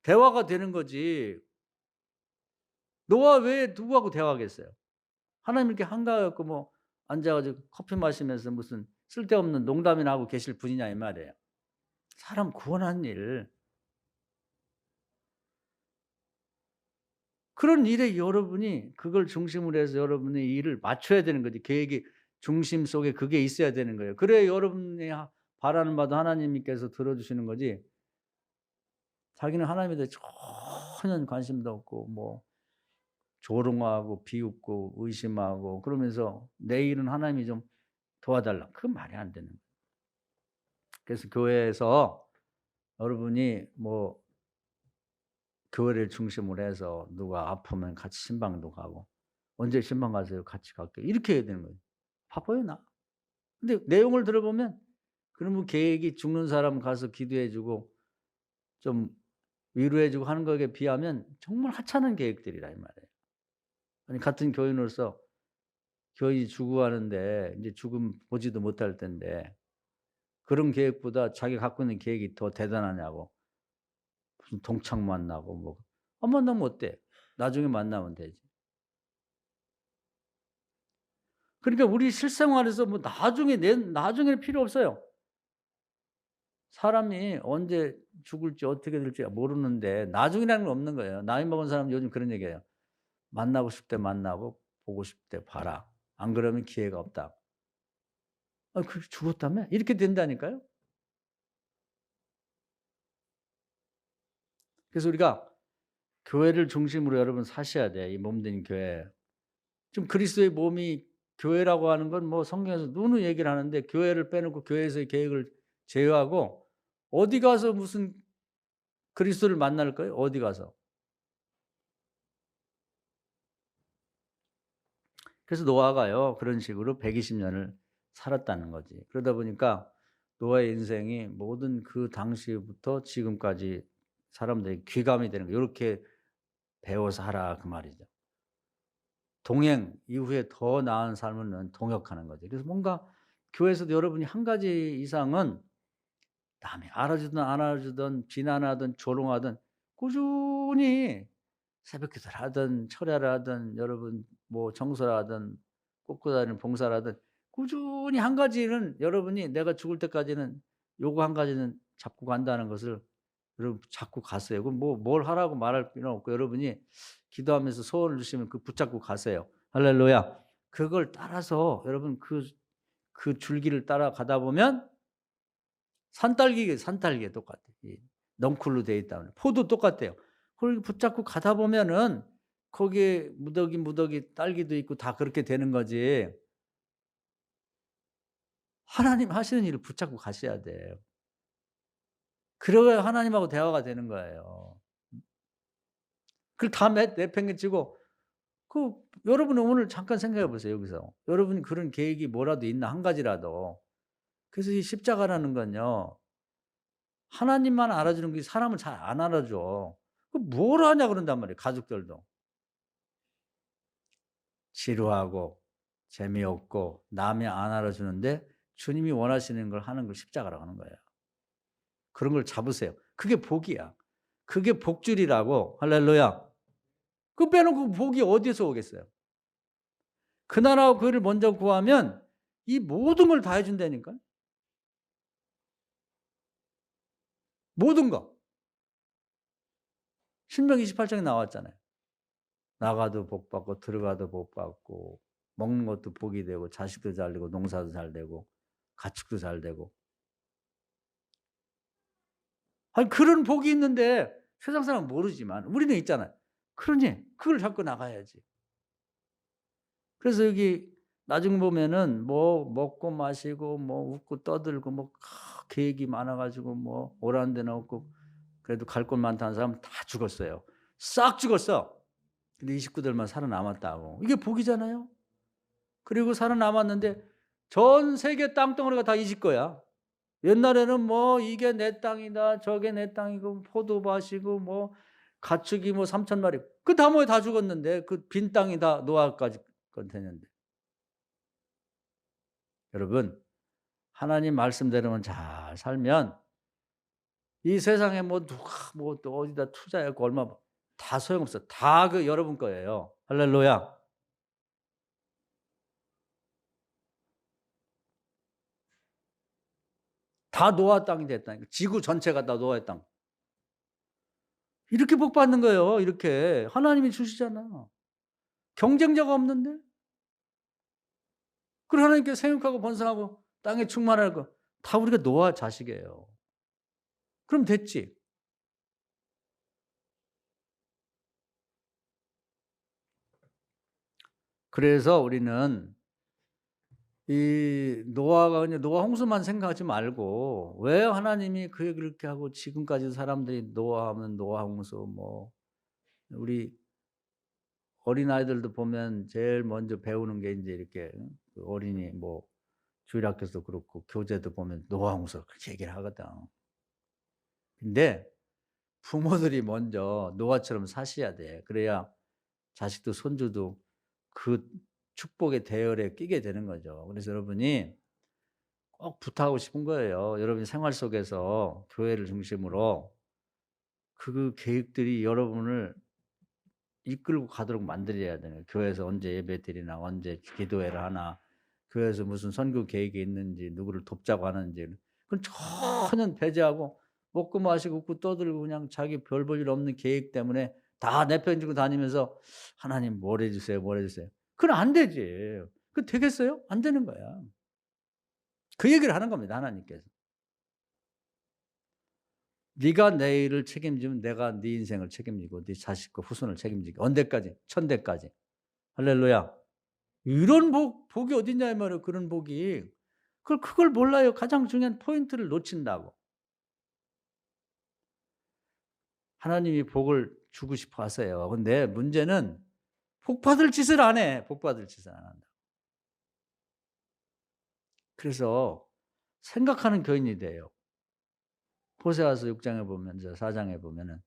대화가 되는 거지. 노아 외에 누구하고 대화하겠어요? 하나님 이렇게 한가해 갖고 뭐 앉아 가지고 커피 마시면서 무슨 쓸데없는 농담이나 하고 계실 분이냐 이 말이에요. 사람 구원하는 일 그런 일에 여러분이 그걸 중심으로 해서 여러분의 일을 맞춰야 되는 거지. 계획이 중심 속에 그게 있어야 되는 거예요. 그래야 여러분이 바라는 바도 하나님께서 들어 주시는 거지 자기는 하나님에 대해 전혀 관심도 없고 뭐 조롱하고 비웃고 의심하고 그러면서 내 일은 하나님이 좀 도와달라. 그건 말이 안 되는 거예요. 그래서 교회에서 여러분이 뭐 교회를 중심으로 해서 누가 아프면 같이 신방도 가고 "언제 신방 가세요? 같이 갈게요." 이렇게 해야 되는 거예요. 바빠요 나. 근데 내용을 들어보면 그러면 계획이 죽는 사람 가서 기도해 주고 좀 위로해 주고 하는 거에 비하면 정말 하찮은 계획들이라 이 말이에요. 아니 같은 교인으로서 거의 죽어가는데 이제 죽음 보지도 못할 텐데 그런 계획보다 자기가 갖고 있는 계획이 더 대단하냐고. 무슨 동창 만나고 뭐 안 만나면 어때? 나중에 만나면 되지. 그러니까 우리 실생활에서 뭐 나중에는 필요 없어요. 사람이 언제 죽을지 어떻게 될지 모르는데 나중이라는 건 없는 거예요. 나이 먹은 사람은 요즘 그런 얘기해요. "만나고 싶을 때 만나고 보고 싶을 때 봐라. 안 그러면 기회가 없다." 아 그 죽었다며? 이렇게 된다니까요. 그래서 우리가 교회를 중심으로 여러분 사셔야 돼, 이 몸된 교회. 지금 그리스도의 몸이 교회라고 하는 건 뭐 성경에서 누누이 얘기를 하는데 교회를 빼놓고 교회에서의 계획을 제외하고 어디 가서 무슨 그리스도를 만날 거예요? 어디 가서. 그래서 노아가요 그런 식으로 120 년을 살았다는 거지. 그러다 보니까 노아의 인생이 모든 그 당시부터 지금까지 사람들이 귀감이 되는 거예요. 요렇게 배워서 하라 그 말이죠. 동행 이후에 더 나은 삶은 동역하는 거죠. 그래서 뭔가 교회에서도 여러분이 한 가지 이상은 남이 알아주든 안 알아주든 비난하든 조롱하든 꾸준히 새벽기도를 하든 철야를 하든 여러분 뭐 청소를 하든 꽃꽂아는 봉사를 하든 꾸준히 한 가지는 여러분이 내가 죽을 때까지는 요거 한 가지는 잡고 간다는 것을 여러분 잡고 가세요. 그럼 뭐 뭘 하라고 말할 필요는 없고 여러분이 기도하면서 소원을 주시면 그 붙잡고 가세요. 할렐루야. 그걸 따라서 여러분 그 줄기를 따라가다 보면 산딸기에 똑같아요. 이 넝쿨로 되어 있다 보니. 포도 똑같아요. 그걸 붙잡고 가다 보면은 거기에 무더기 딸기도 있고 다 그렇게 되는 거지. 하나님 하시는 일을 붙잡고 가셔야 돼요. 그래야 하나님하고 대화가 되는 거예요. 그걸 다 내팽개치고 그 여러분은 오늘 잠깐 생각해 보세요 여기서. 여러분이 그런 계획이 뭐라도 있나 한 가지라도. 그래서 이 십자가라는 건요. 하나님만 알아주는 게 사람은 잘 안 알아줘. 그 "뭘 하냐." 그런단 말이에요 가족들도. 지루하고 재미없고 남이 안 알아주는데 주님이 원하시는 걸 하는 걸 십자가라고 하는 거예요. 그런 걸 잡으세요. 그게 복이야. 그게 복줄이라고. 할렐루야. 그거 빼놓고 복이 어디에서 오겠어요. 그 나라와 그를 먼저 구하면 이 모든 걸 다 해 준다니까요. 모든 거. 신명기 28 장에 나왔잖아요. 나가도 복 받고 들어가도 복 받고 먹는 것도 복이 되고 자식도 잘 되고 농사도 잘 되고 가축도 잘 되고. 아니 그런 복이 있는데 세상 사람은 모르지만 우리는 있잖아요. 그러니 그걸 잡고 나가야지. 그래서 여기 나중 보면은 뭐 먹고 마시고 뭐 웃고 떠들고 뭐 계획이 많아 가지고 뭐 오라는 데는 없고 그래도 갈 곳 많다는 사람은 다 죽었어요. 싹 죽었어. 근데 이 식구들만 살아남았다고. 이게 복이잖아요. 그리고 살아남았는데 전 세계 땅덩어리가 다 이 집 거야. 옛날에는 뭐 이게 내 땅이다. 저게 내 땅이고 포도밭이고 뭐 가축이 뭐 3천 마리. 그 다 뭐에 다 죽었는데 그 빈 땅이 다 노아까지 건 되는데. 여러분 하나님 말씀대로만 잘 살면 이 세상에 뭐 누가 뭐 또 어디다 투자했고 얼마 다 소용없어. 다 그 여러분 거예요. 할렐루야. 다 노아 땅이 됐다니까. 지구 전체가 다 노아의 땅. 이렇게 복 받는 거예요. 이렇게 하나님이 주시잖아. 경쟁자가 없는데. 그리고 하나님께 생육하고 번성하고 땅에 충만할 거 다 우리가 노아 자식이에요. 그럼 됐지. 그래서 우리는 이 노아가 그냥 노아 홍수만 생각하지 말고 왜 하나님이 그렇게 하고 지금까지 사람들이 노아하면 노아 홍수 뭐 우리 어린아이들도 보면 제일 먼저 배우는 게 인제 이렇게 그 어린이 뭐 주일학교에서도 그렇고 교재도 보면 노아 홍수 그렇게 얘기를 하거든. 근데 부모들이 먼저 노아처럼 사셔야 돼. 그래야 자식도 손주도 그 축복의 대열에 끼게 되는 거죠. 그래서 여러분이 꼭 부탁하고 싶은 거예요. 여러분이 생활 속에서 교회를 중심으로 그 계획들이 여러분을 이끌고 가도록 만들어야 되는, 교회에서 언제 예배드리나, 언제 기도회를 하나, 교회에서 무슨 선교 계획이 있는지, 누구를 돕자고 하는지, 그건 전혀 배제하고 먹고 마시고 웃고 떠들고 그냥 자기 별 볼 일 없는 계획 때문에 다 내팽지고 다니면서 하나님 뭘 해주세요, 뭘 해주세요. 그건 안 되지. 그 되겠어요? 안 되는 거야. 그 얘기를 하는 겁니다, 하나님께서. 네가 내일을 책임지면 내가 네 인생을 책임지고 네 자식과 후손을 책임지게. 언제까지? 천대까지. 할렐루야. 이런 복이 어딨냐 이 말이에요. 그런 복이. 그걸 몰라요. 가장 중요한 포인트를 놓친다고. 하나님이 복을 주고 싶어 하세요. 근데 문제는 복 받을 짓을 안 해. 복 받을 짓을 안 한다. 그래서 생각하는 교인이 돼요. 호세아서 6장에 보면, 4장에 보면은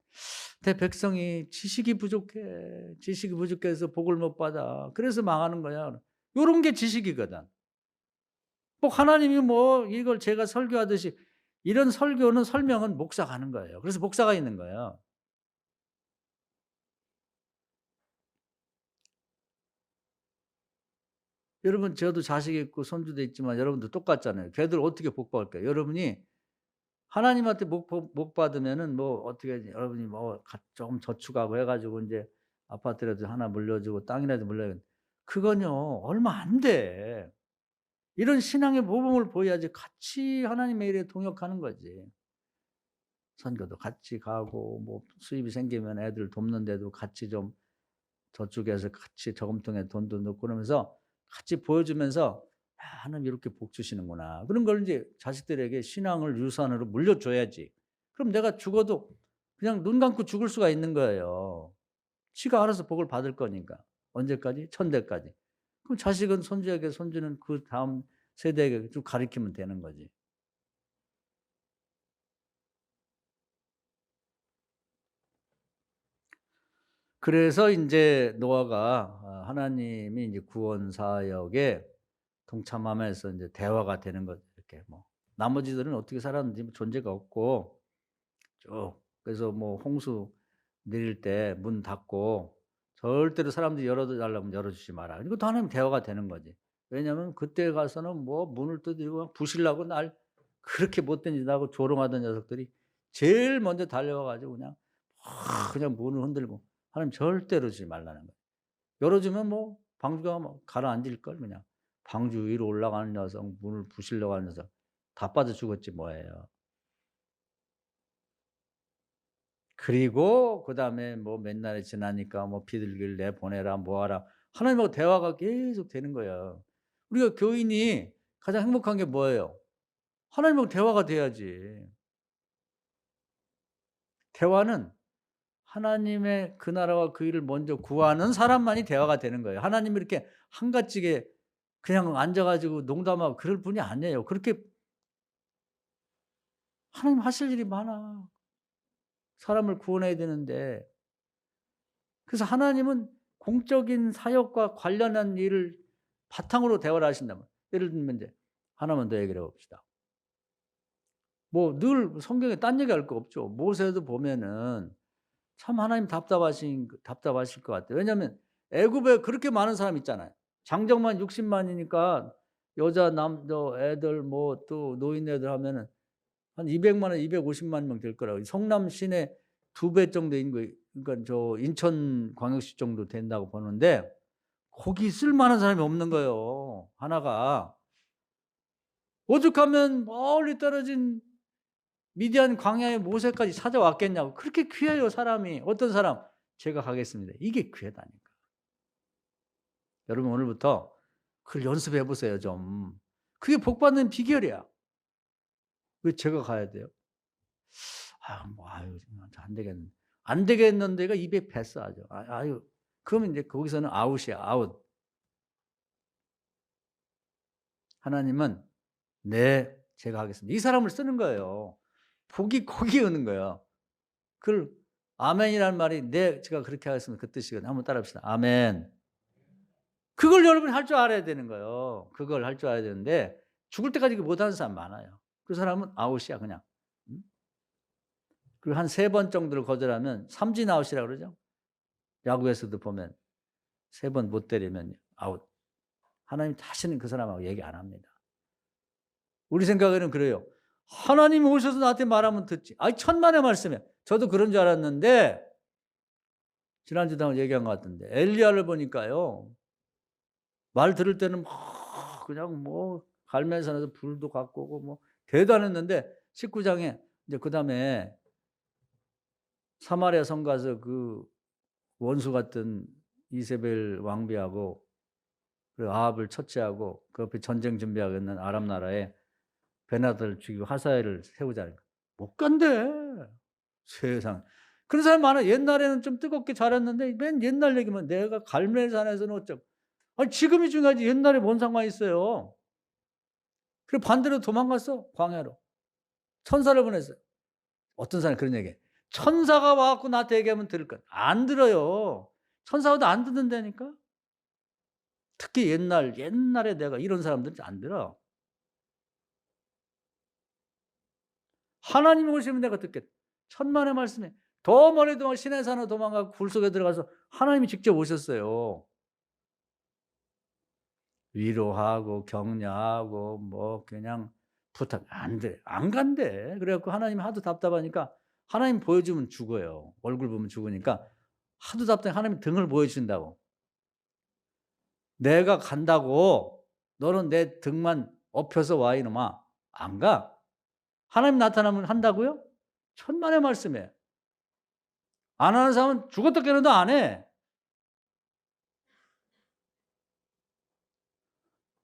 내 백성이 지식이 부족해. 지식이 부족해서 복을 못 받아. 그래서 망하는 거야. 요런 게 지식이거든. 꼭 하나님이 뭐 이걸 제가 설교하듯이 이런 설교는 설명은 목사가 하는 거예요. 그래서 목사가 있는 거예요. 여러분 저도 자식 있고 손주도 있지만 여러분도 똑같잖아요. 걔들 어떻게 복 받을까요? 여러분이 하나님한테 복 받으면은 뭐 어떻게 여러분이 뭐 좀 저축하고 해 가지고 인제 아파트라도 하나 물려주고 땅이라도 물려, 그건요 얼마 안 돼. 이런 신앙의 모범을 보여야지 같이 하나님의 일에 동역하는 거지. 선교도 같이 가고 뭐 수입이 생기면 애들 돕는 데도 같이 좀 저축해서 같이 저금통에 돈도 넣고 그러면서 같이 보여주면서 '아 하나님 이렇게 복 주시는구나.' 그런 걸 인제 자식들에게 신앙을 유산으로 물려줘야지. 그럼 내가 죽어도 그냥 눈 감고 죽을 수가 있는 거예요. 지가 알아서 복을 받을 거니까. 언제까지? 천대까지. 그럼 자식은 손주에게, 손주는 그다음 세대에게 좀 가르치면 되는 거지. 그래서 인제 노아가 하나님이 인제 구원 사역에 동참하면서 인제 대화가 되는 거죠. 이렇게 뭐 나머지들은 어떻게 살았는지 뭐 존재가 없고 쭉, 그래서 뭐 홍수 내릴 때 문 닫고 절대로 사람들이 열어 달라면 열어 주지 마라. 이것도 하나님 대화가 되는 거지. 왜냐하면 그때 가서는 뭐 문을 두드리고 막 부수려고 날 그렇게 못된 짓 하고 조롱하던 녀석들이 제일 먼저 달려와 가지고 그냥 확 그냥 문을 흔들고 하나님 절대로 주지 말라는 거예요. 열어 주면 뭐 방주가 뭐 가라앉을 걸 그냥. 방주 위로 올라가는 녀석, 문을 부수려고 하는 녀석 다 빠져 죽었지 뭐예요. 그리고 그다음에 뭐 몇 날이 지나니까 뭐 비둘기를 내보내라 뭐 하라. 하나님하고 대화가 계속 되는 거예요. 우리가 교인이 가장 행복한 게 뭐예요? 하나님하고 대화가 돼야지. 대화는 하나님의 그 나라와 그 일을 먼저 구하는 사람만이 대화가 되는 거예요. 하나님이 이렇게 한가지게 그냥 앉아 가지고 농담하고 그럴 분이 아니에요. 그렇게 하나님 하실 일이 많아. 사람을 구원해야 되는데. 그래서 하나님은 공적인 사역과 관련한 일을 바탕으로 대화를 하신다면, 예를 들면 인제 하나만 더 얘기를 해 봅시다. 뭐 늘 성경에 딴 얘기할 거 없죠. 모세도 보면은 참 하나님 답답하실 것 같아요. 왜냐하면 애굽에 그렇게 많은 사람 있잖아요. 장정만 60만 이니까 여자 저 애들 뭐 또 노인네들 하면은 한 200만 원, 250만 명 될 거라고. 성남 시내 2배 정도 인구, 그러니까 저 인천광역시 정도 된다고 보는데 거기 쓸 만한 사람이 없는 거예요, 하나가. 오죽하면 멀리 떨어진 미디안 광야의 모세까지 찾아왔겠냐고. 그렇게 귀해요, 사람이. 어떤 사람? "제가 가겠습니다." 이게 귀하다니까. 여러분 오늘부터 그걸 연습해 보세요, 좀. 그게 복 받는 비결이야. "왜 제가 가야 돼요?" 아 뭐 아유 정말 안 되겠네. 안 되겠는데가 입에 뱄어 아주. 아유 그러면 인제 거기서는 아웃이야, 아웃. 하나님은 "네. 제가 하겠습니다." 이 사람을 쓰는 거예요. 복이 거기에 오는 거예요. 그걸 아멘이라는 말이 "네. 제가 그렇게 하겠습니다." 그 뜻이거든요. 한번 따라 합시다. 아멘. 그걸 여러분이 할 줄 알아야 되는 거예요. 그걸 할 줄 알아야 되는데 죽을 때까지 못하는 사람 많아요. 그 사람은 아웃이야 그냥. 음? 그리고 한 3번 정도를 거절하면 삼진 아웃이라고 그러죠. 야구에서도 보면 3번 못 때리면 아웃. 하나님 다시는 그 사람하고 얘기 안 합니다. 우리 생각에는 그래요. 하나님이 오셔서 나한테 말하면 듣지. 아이 천만의 말씀이야. 저도 그런 줄 알았는데 지난주도 한번 얘기한 것 같은데 엘리야를 보니까요. 말 들을 때는 막 그냥 뭐 갈멜산에서 불도 갖고 오고 뭐 대단했는데 19장에 이제 그다음에 사마리아 성 가서 그 원수 같은 이세벨 왕비하고 그리고 아합을 처치하고 그 옆에 전쟁 준비하고 있는 아람 나라에 베나다를 죽이고 하사엘을 세우자는 거야. 못 간대. 세상에. 그런 사람 많아. 옛날에는 좀 뜨겁게 잘했는데 맨 옛날 얘기만 내가 갈멜산에서는 어쩌고. 아니 지금이 중요하지 옛날에 뭔 상관이 있어요. 그리고 반대로 도망갔어 광야로. 천사를 보냈어요. 어떤 사람이 그런 얘기해. 천사가 와 갖고 나한테 얘기하면 들을 거야. 안 들어요. 천사와도 안 듣는다니까. 특히 옛날에 내가 이런 사람들은 안 들어. 하나님이 오시면 내가 듣겠다. 천만의 말씀에 더 멀리도 막 시내산으로 도망가고 굴 속에 들어가서 하나님이 직접 오셨어요. 위로하고 격려하고 뭐 그냥 부탁 안 돼. 안 간대. 그래 갖고 하나님이 하도 답답하니까 하나님 보여주면 죽어요. 얼굴 보면 죽으니까 하도 답답해 하나님이 등을 보여주신다고. 내가 간다고 너는 내 등만 업혀서 와 이놈아. 안 가. 하나님 나타나면 한다고요? 천만의 말씀이에요. 안 하는 사람은 죽었다 깨어나도 안 해.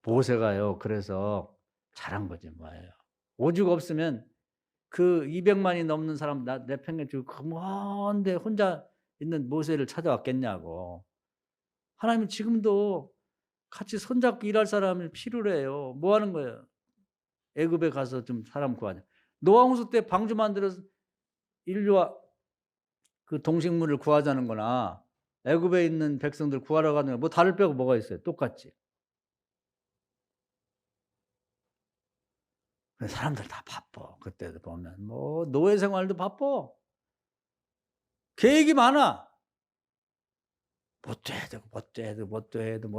모세가요. 그래서 잘한 거지 뭐예요. 오죽 없으면 그 200만이 넘는 사람 내 평균 그 먼데 혼자 있는 모세를 찾아왔겠냐고. 하나님은 지금도 같이 손잡고 일할 사람이 필요로 해요. 뭐 하는 거예요? 애굽에 가서 좀 사람 구하자. 노아 홍수 때 방주 만들어서 인류와 그 동식물을 구하자는 거나 애굽에 있는 백성들 구하러 가는 거 뭐 다를 빼고 뭐가 있어요? 똑같지. 사람들 다 바빠. 그때도 보면 뭐 노예 생활도 바빠. 계획이 많아. 뭣도 해도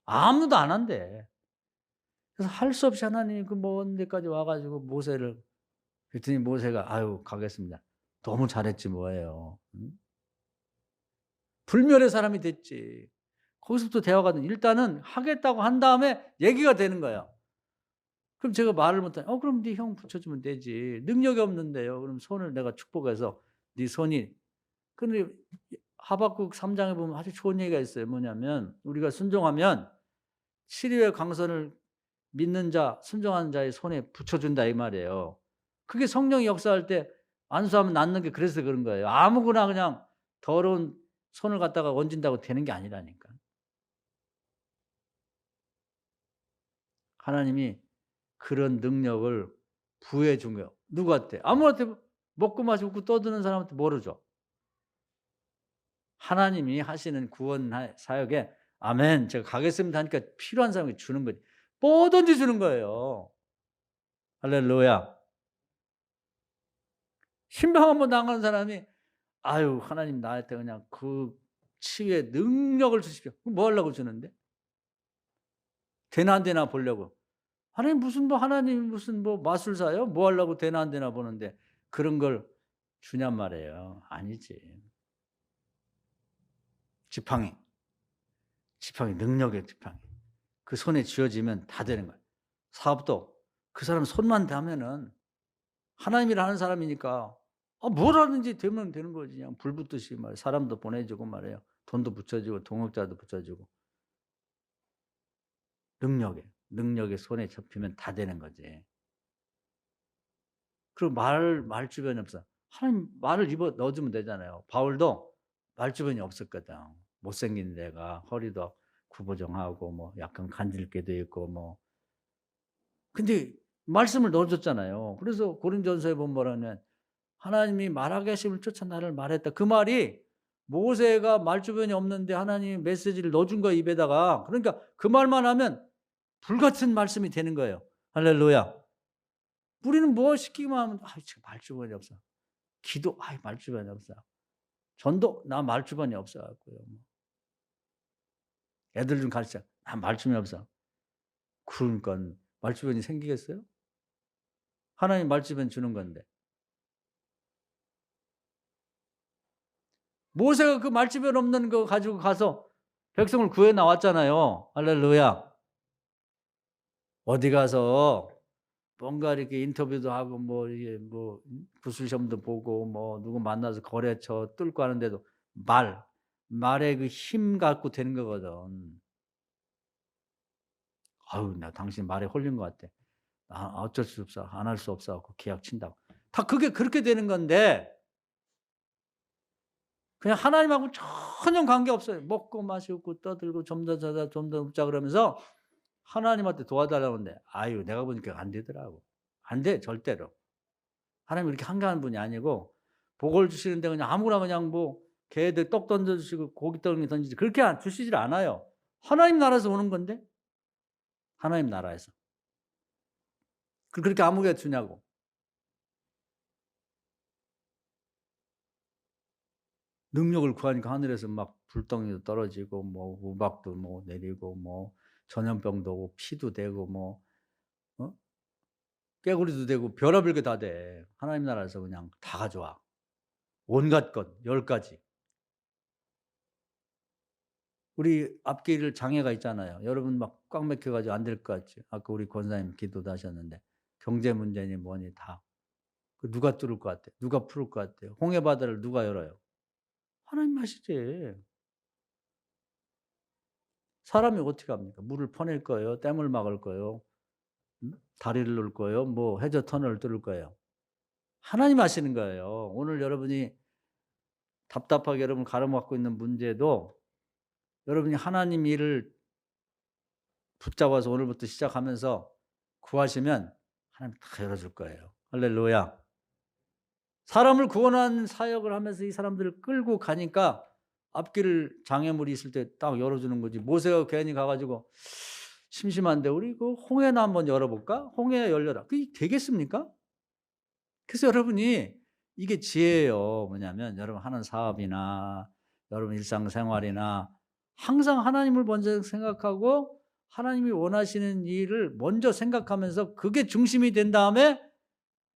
아무도 안 한대. 그래서 할 수 없이 하나님이 그 먼 데까지 와 가지고 모세를 그랬더니 모세가 "아유 가겠습니다." 너무 잘했지 뭐예요. 응? 불멸의 사람이 됐지. 거기서부터 대화가 돼. 일단은 하겠다고 한 다음에 얘기가 되는 거예요. 그럼 제가 말을 못하니 그럼 네 형 붙여주면 되지. 능력이 없는데요. 그럼 손을 내가 축복해서 네 손이 근데 하박국 3 장에 보면 아주 좋은 얘기가 있어요. 뭐냐면 우리가 순종하면 치리의 강선을 믿는 자, 순종하는 자의 손에 붙여준다 이 말이에요. 그게 성령이 역사할 때 안수하면 낫는 게 그래서 그런 거예요. 아무거나 그냥 더러운 손을 갖다가 얹은다고 되는 게 아니라니까. 하나님이 그런 능력을 부여해 준 거예요. 누구한테? 아무한테 먹고 마시고 웃고 떠드는 사람한테 뭐를 줘? 하나님이 하시는 구원 사역에 아멘 제가 가겠습니다 하니까 필요한 사람에게 주는 거지. 뭐든지 주는 거예요. 할렐루야. 신방 한번 당한 사람이 아유 하나님 나한테 그냥 그 치유의 능력을 주십시오. 그럼 뭐 하려고 주는데? 되나 안 되나 보려고. 하나님 무슨 뭐 마술사예요? 뭐 하려고 되나 안 되나 보는데 그런 걸 주냔 말이에요. 아니지. 지팡이. 능력의 지팡이. 그 손에 쥐어지면 다 되는 거예요. 사업도 그 사람 손만 닿으면은 하나님이라 하는 사람이니까 뭘 하든지 되면 되는 거지. 그냥 불 붙듯이 말이에요. 사람도 보내주고 말이에요. 돈도 붙여주고 동역자도 붙여주고. 능력의 손에 접히면 다 되는 거지. 그리고 말 주변이 없어. 하나님 말을 입어 넣어주면 되잖아요. 바울도 말 주변이 없었거든. 못생긴 데가 허리도 구부정하고 뭐 약간 간질게도 있고 뭐. 근데 말씀을 넣어줬잖아요. 그래서 고린전서에 보면 뭐라냐면 하나님이 말하게 하심을 쫓아 나를 말했다. 그 말이 모세가 말주변이 없는데 하나님이 메시지를 넣어준 거야, 입에다가. 그러니까 그 말만 하면 불같은 말씀이 되는 거예요. 할렐루야. 우리는 뭐 시키기만 하면 지금 말주변이 없어. 기도 말주변이 없어. 전도 나 말주변이 없어 갖고요. 애들 좀 가르쳐. 나 말주변이 없어. 그러니까 말주변이 생기겠어요? 하나님 말주변 주는 건데. 모세가 그 말주변 없는 거 가지고 가서 백성을 구해 나왔잖아요. 할렐루야. 어디 가서 뭔가 이렇게 인터뷰도 하고 뭐 이게 뭐 구술 시험도 보고 뭐 누구 만나서 거래처 뚫고 하는데도 말의 그 힘 갖고 되는 거거든. "아유 나 당신 말에 홀린 것 같아. 어쩔 수 없어. 안 할 수 없어 갖고 계약 친다고." 다 그게 그렇게 되는 건데 그냥 하나님하고 전혀 관계없어요. 먹고 마시고 떠들고 좀 더 자자 좀 더 눕자 그러면서 하나님한테 도와달라는데 내가 보니까 안 되더라고. 안 돼 절대로. 하나님이 그렇게 한가한 분이 아니고 복을 주시는데 그냥 아무나 그냥 뭐 개들 떡 던져 주시고 고기 던지지 그렇게 주시질 않아요. 하나님 나라에서 오는 건데 하나님 나라에서. 그렇게 아무게 주냐고. 능력을 구하니까 하늘에서 막 불덩이도 떨어지고 뭐 우박도 뭐 내리고 뭐 전염병도 오고 피도 되고 뭐 어? 깨구리도 되고 별의별 게 다 돼. 하나님 나라에서 그냥 다 가져와. 온갖 것 10 가지. 우리 앞길 장애가 있잖아요. 여러분 막 꽉 막혀 가지고 안 될 것 같죠. 아까 우리 권사님 기도도 하셨는데 경제 문제니 뭐니 다. 그 누가 뚫을 것 같아요? 누가 풀을 것 같아요? 홍해 바다를 누가 열어요? 하나님 하시지. 사람이 어떻게 합니까? 물을 퍼낼 거예요? 댐을 막을 거예요? 다리를 놓을 거예요? 뭐 해저 터널을 뚫을 거예요? 하나님 하시는 거예요. 오늘 여러분이 답답하게 여러분 가로막고 있는 문제도 여러분이 하나님 일을 붙잡아서 오늘부터 시작하면서 구하시면 하나님 다 열어줄 거예요. 할렐루야. 사람을 구원하는 사역을 하면서 이 사람들을 끌고 가니까 앞길 장애물이 있을 때 딱 열어주는 거지. 모세가 괜히 가가지고 심심한데 우리 그 홍해나 한번 열어볼까? 홍해 열려라. 그게 되겠습니까? 그래서 여러분이 이게 지혜예요. 뭐냐면 여러분 하는 사업이나 여러분 일상생활이나 항상 하나님을 먼저 생각하고 하나님이 원하시는 일을 먼저 생각하면서 그게 중심이 된 다음에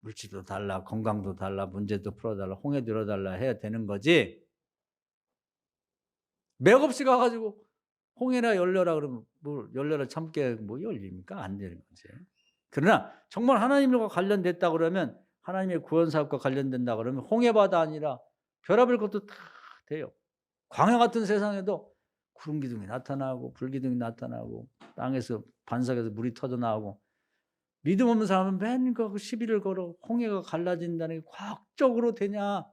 물질도 달라, 건강도 달라, 문제도 풀어달라, 홍해 들어달라 해야 되는 거지. 맥없이 가가지고 홍해나 열려라 그러면 뭐 열려라 참깨 뭐 열립니까? 안 되는 거지. 그러나 정말 하나님과 관련됐다 그러면 하나님의 구원 사역과 관련된다 그러면 홍해바다 아니라 별의별 것도 다 돼요. 광야 같은 세상에도 구름 기둥이 나타나고 불 기둥이 나타나고 땅에서 반석에서 물이 터져 나오고 믿음 없는 사람은 맨 그 시비를 걸어 홍해가 갈라진다는 게 과학적으로 되냐?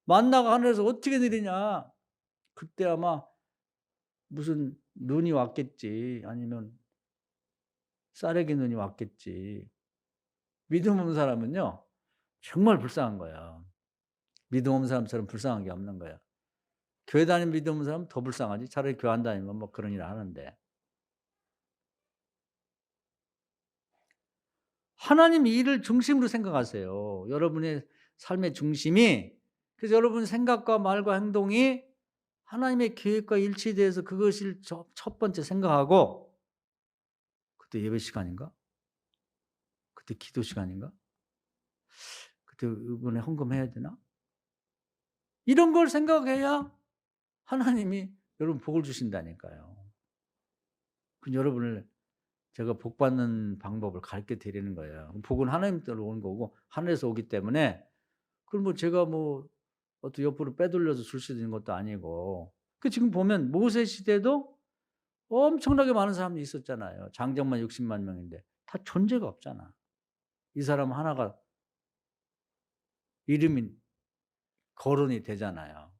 만나가 하늘에서 어떻게 내리냐? 그때 아마 무슨 눈이 왔겠지. 아니면 쌀에기 눈이 왔겠지. 믿음 없는 사람은요. 정말 불쌍한 거야. 믿음 없는 사람처럼 불쌍한 게 없는 거야. 교회 다니는 믿음 없는 사람은 더 불쌍하지. 차라리 교회 안 다니면 뭐 그런 일을 하는데. 하나님 일을 중심으로 생각하세요. 여러분의 삶의 중심이 그래서 여러분 생각과 말과 행동이 하나님의 계획과 일치돼서 그것을 첫 번째 생각하고 그때 예배 시간인가? 그때 기도 시간인가? 그때 이번에 헌금해야 되나? 이런 걸 생각해야 하나님이 여러분 복을 주신다니까요. 그 여러분을 제가 복 받는 방법을 가르쳐 드리는 거예요. 복은 하나님께로 오는 거고 하늘에서 오기 때문에 그걸 뭐 제가 뭐 어떻게 옆으로 빼돌려서 줄 수 있는 것도 아니고 그 지금 보면 모세 시대도 엄청나게 많은 사람들이 있었잖아요. 장정만 60만 명인데 다 존재가 없잖아. 이 사람 하나가 이름이 거론이 되잖아요.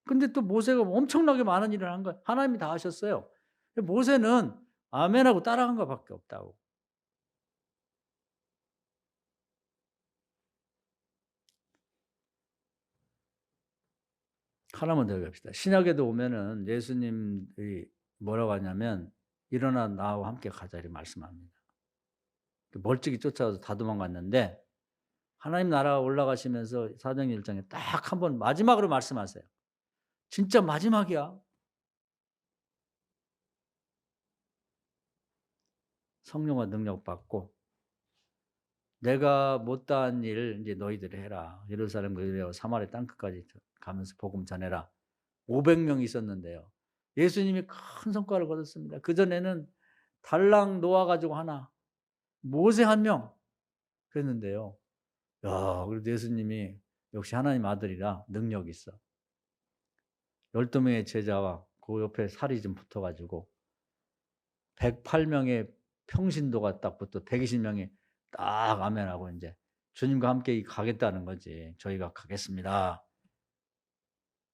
근데 또 모세가 엄청나게 많은 일을 한 거야. 하나님이 다 하셨어요. 모세는 아멘하고 따라간 것밖에 없다고. 하나만 더 얘기합시다. 신약에도 보면은 예수님이 뭐라고 하냐면 "일어나 나와 함께 가자." 이렇게 말씀합니다. 그 멀찍이 쫓아가서 다 도망갔는데 하나님 나라가 올라가시면서 사도행전 1 장에 딱 한 번 마지막으로 말씀하세요. 진짜 마지막이야. 성령과 능력 받고 내가 못다한 일 이제 너희들이 해라. 예루살렘 유대와 사마리아 땅끝까지 가면서 복음 전해라. 500 명이 있었는데요. 예수님이 큰 성과를 거뒀습니다. 그전에는 달랑 놓아 가지고 하나, 모세 1 명 그랬는데요. 야 그래도 예수님이 역시 하나님 아들이라 능력이 있어. 12 명의 제자와 그 옆에 살이 좀 붙어 가지고 108 명의 평신도가 딱 붙어 120 명이 딱 아멘하고 인제 주님과 함께 가겠다는 거지. "저희가 가겠습니다.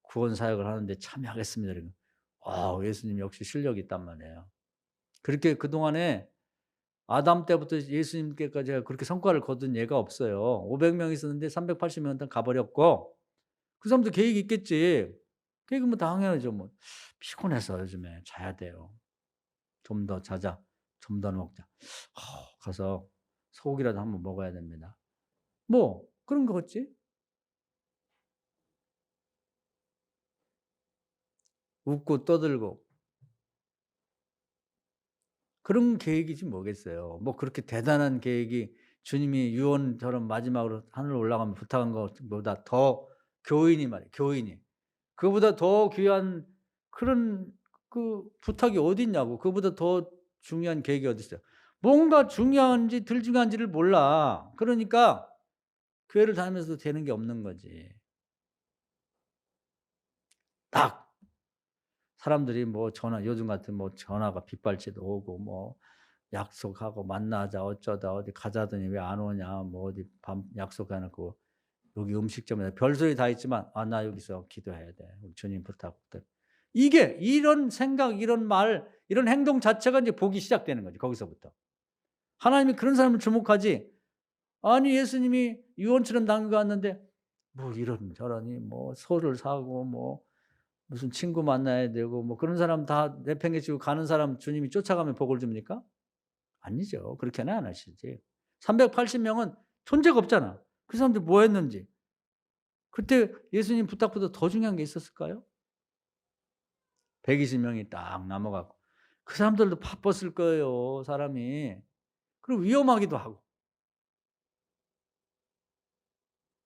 구원 사역을 하는데 참여하겠습니다." 이러면 예수님 역시 실력이 있단 말이에요. 그렇게 그동안에 아담 때부터 예수님께까지 그렇게 성과를 거둔 예가 없어요. 500 명 있었는데 380 명은 다 가 버렸고 그 사람도 계획이 있겠지. 계획은 뭐 당연하죠 뭐. "피곤해서 요즘에 자야 돼요. 좀 더 자자. 좀 더 먹자. 가서 소고기라도 한번 먹어야 됩니다." 뭐 그런 거겠지. 웃고 떠들고 그런 계획이지 뭐겠어요. 뭐 그렇게 대단한 계획이 주님이 유언처럼 마지막으로 하늘로 올라가면 부탁한 것보다 더 교인이 말이에요, 교인이. 그거보다 더 귀한 그런 그 부탁이 어디 있냐고. 그거보다 더 중요한 계획이 어디 있어요. 뭔가 중요한지 덜 중요한지를 몰라. 그러니까 교회를 다니면서도 되는 게 없는 거지. 딱 사람들이 뭐 전화 요즘 같은 뭐 전화가 빗발치도 오고 뭐 약속하고 만나자 어쩌다 어디 가자더니 왜 안 오냐 뭐 어디 밤 약속해 놓고 여기 음식점에 별소리 다 있지만 "아 나 여기서 기도해야 돼. 우리 주님 부탁." 이게 이런 생각 이런 말 이런 행동 자체가 인제 복이 시작되는 거지 거기서부터. 하나님이 그런 사람을 주목하지 아니 예수님이 유언처럼 남겨 왔는데 뭐 이런저런이 뭐 소를 사고 뭐 무슨 친구 만나야 되고 뭐 그런 사람 다 내팽개치고 가는 사람 주님이 쫓아가면 복을 줍니까? 아니죠. 그렇게는 안 하시지. 380 명은 존재가 없잖아. 그 사람들 뭐 했는지. 그때 예수님 부탁보다 더 중요한 게 있었을까요? 120 명이 딱 남아 갖고 그 사람들도 바빴을 거예요, 사람이. 그리고 위험하기도 하고.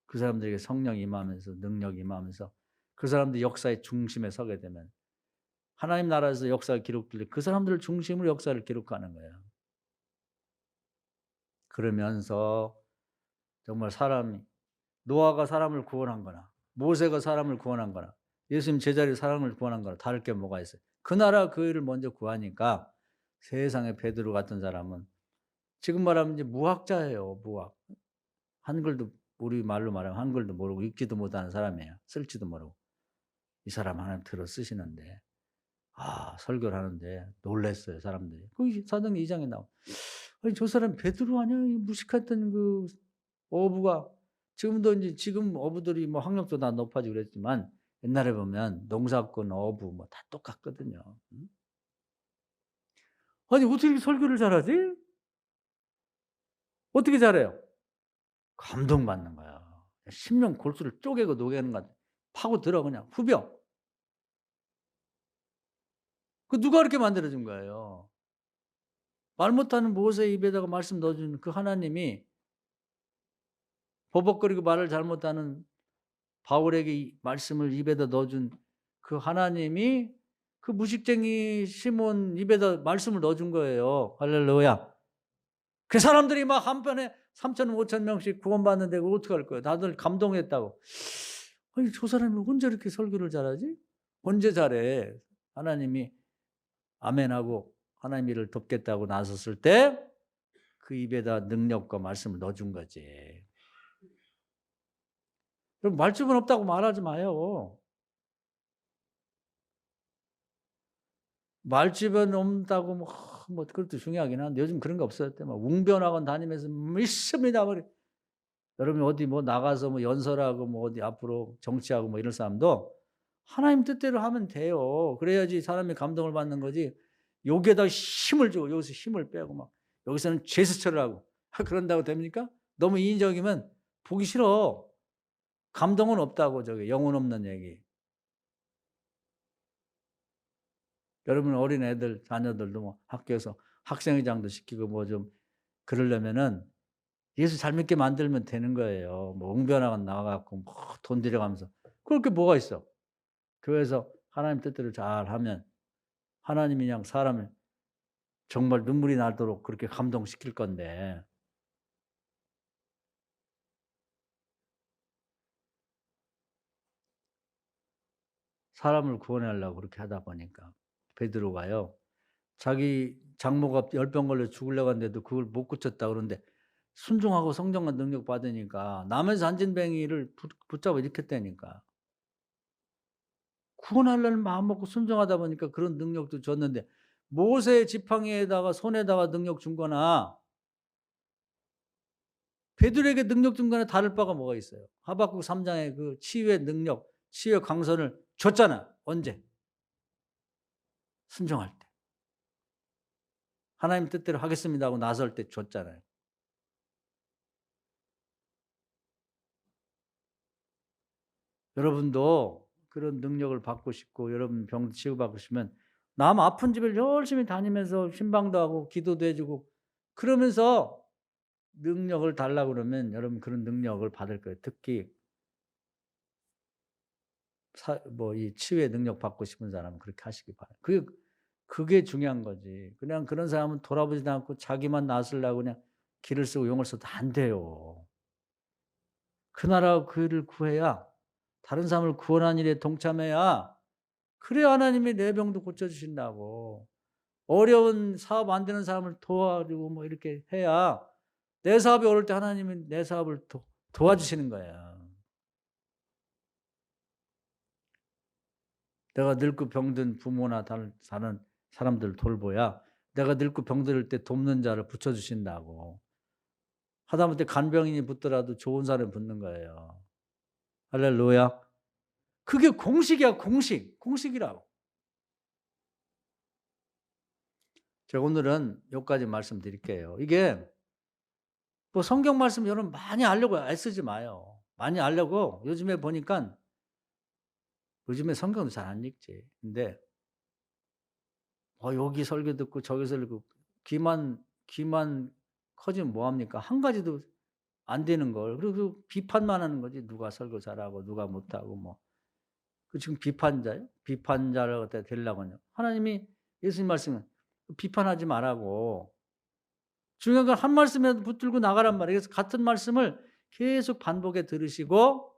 그 사람들에게 성령이 임하면서 능력이 임하면서 그 사람들이 역사의 중심에 서게 되면 하나님 나라에서 역사가 기록될 때 그 사람들을 중심으로 역사를 기록하는 거예요. 그러면서 정말 사람이 노아가 사람을 구원한 거나 모세가 사람을 구원한 거나 예수님 제자리 사람을 구원한 거나 다를 게 뭐가 있어요. 그 나라 그 일을 먼저 구하니까 세상에 베드로 같은 사람은 지금 말하면 이제 무학자예요, 무학. 한글도 우리말로 말하면 한글도 모르고 읽지도 못하는 사람이에요. 쓸지도 모르고. 이 사람 하나님 들어 쓰시는데 설교를 하는데 놀랐어요, 사람들이. 그 사도행전 2 장에 나와. 아니 저 사람 베드로 아니야? 이 무식했던 그 어부가 지금도 인제 지금 어부들이 뭐 학력도 다 높아지고 그랬지만 옛날에 보면 농사꾼, 어부 뭐 다 똑같거든요. 아니 어떻게 이렇게 설교를 잘하지? 어떻게 잘해요? 감동받는 거야. 심령 골수를 쪼개고 녹여는 것 같아. 파고들어 그냥 후벼. 그 누가 그렇게 만들어 준 거예요. 말 못하는 모세 입에다가 말씀 넣어 주는 그 하나님이 버벅거리고 말을 잘못하는 바울에게 이 말씀을 입에다 넣어 준 그 하나님이 그 무식쟁이 시몬 입에다 말씀을 넣어 준 거예요. 할렐루야. 그 사람들이 막 한편에 3천 5천 명씩 구원받는데 그거 어떡할 거예요. 다들 감동했다고. 아니 저 사람이 언제 이렇게 설교를 잘하지? 언제 잘해. 하나님이 아멘하고 하나님 일을 돕겠다고 나섰을 때 그 입에다 능력과 말씀을 넣어 준 거지. 그럼 말주변 없다고 말하지 마요. 말주변 없다고 뭐 그것도 중요하긴 한데 요즘 그런 거 없어요. 막 웅변학원 다니면서 믿습니다. 뭐 여러분이 어디 뭐 나가서 뭐 연설하고 뭐 어디 앞으로 정치하고 뭐 이런 사람도 하나님 뜻대로 하면 돼요. 그래야지 사람이 감동을 받는 거지. 여기에다 힘을 주고 여기서 힘을 빼고 막 여기서는 제스처를 하고 그런다고 됩니까? 너무 인위적이면 보기 싫어. 감동은 없다고 저게 영혼 없는 얘기. 여러분 어린애들 자녀들도 뭐 학교에서 학생회장도 시키고 뭐 좀 그러려면은 예수 잘 믿게 만들면 되는 거예요. 뭐 웅변화가 나와 갖고 뭐 돈 들여가면서 그럴 게 뭐가 있어. 교회에서 하나님 뜻대로 잘하면 하나님이 그냥 사람을 정말 눈물이 나도록 그렇게 감동시킬 건데 사람을 구원하려고 그렇게 하다 보니까 베드로가요. 자기 장모가 열병 걸려 죽으려고 하는데도 그걸 못 고쳤다 그러는데 순종하고 성령과 능력 받으니까 남의 잔진뱅이를 붙잡아 일으켰다니까. 구원하려는 마음 먹고 순종하다 보니까 그런 능력도 줬는데 모세의 지팡이에다가 손에다가 능력 준 거나 베드로에게 능력 준 거나 다를 바가 뭐가 있어요. 하박국 3 장의 그 치유의 능력, 치유의 강선을 줬잖아. 언제? 순종할 때. 하나님 뜻대로 하겠습니다 하고 나설 때 줬잖아요. 여러분도 그런 능력을 받고 싶고 여러분 병 치유받고 싶으면 남 아픈 집을 열심히 다니면서 신방도 하고 기도도 해 주고 그러면서 능력을 달라고 그러면 여러분 그런 능력을 받을 거예요. 특히 이 치유의 능력 받고 싶은 사람은 그렇게 하시기 바라요. 그게 중요한 거지. 그냥 그런 사람은 돌아보지도 않고 자기만 나서려고 그냥 기를 쓰고 용을 써도 안 돼요. 그 나라 그 일을 구해야 다른 사람을 구원하는 일에 동참해야 그래야 하나님이 내 병도 고쳐 주신다고. 어려운 사업 안 되는 사람을 도와주고 뭐 이렇게 해야 내 사업이 어려울 때 하나님이 내 사업을 도와주시는 거야. 내가 늙고 병든 부모나 사는 사람들 돌보야 내가 늙고 병들 때 돕는 자를 붙여 주신다고. 하다못해 간병인이 붙더라도 좋은 사람이 붙는 거예요. 할렐루야. 그게 공식이야, 공식. 공식이라고. 제가 오늘은 여기까지 말씀드릴게요. 이게 뭐 성경 말씀 여러분 많이 알려고 애쓰지 마요. 많이 알려고 요즘에 보니까 요즘에 성경도 잘 안 읽지. 근데 여기 설교 듣고 저기 설교 듣고 귀만 커지면 뭐 합니까? 한 가지도 안 되는 걸. 그리고 비판만 하는 거지. 누가 설교 잘하고 누가 못하고 뭐. 그 지금 비판자예요? 비판자를 갖다 되려고요. 하나님이 예수님 말씀은 비판하지 말라고 중요한 건 한 말씀에 붙들고 나가란 말이에요. 그래서 같은 말씀을 계속 반복해 들으시고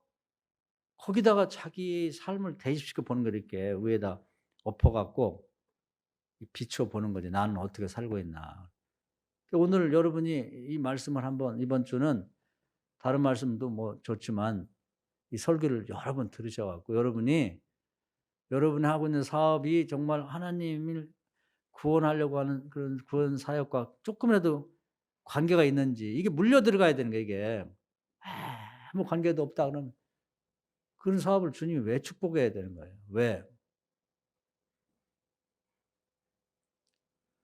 거기다가 자기 삶을 대입시켜 보는 거예요. 이렇게 위에다 엎어 갖고 비춰 보는 거지. '나는 어떻게 살고 있나.' 오늘 여러분이 이 말씀을 한번 이번 주는 다른 말씀도 뭐 좋지만 이 설교를 여러 번 들으셔 갖고 여러분이 하고 있는 사업이 정말 하나님을 구원하려고 하는 그런 구원 사역과 쪼끔이라도 관계가 있는지 이게 물려 들어가야 되는 거예요 이게. 아무 관계도 없다 그러면 그런 사업을 주님이 왜 축복해야 되는 거예요? 왜?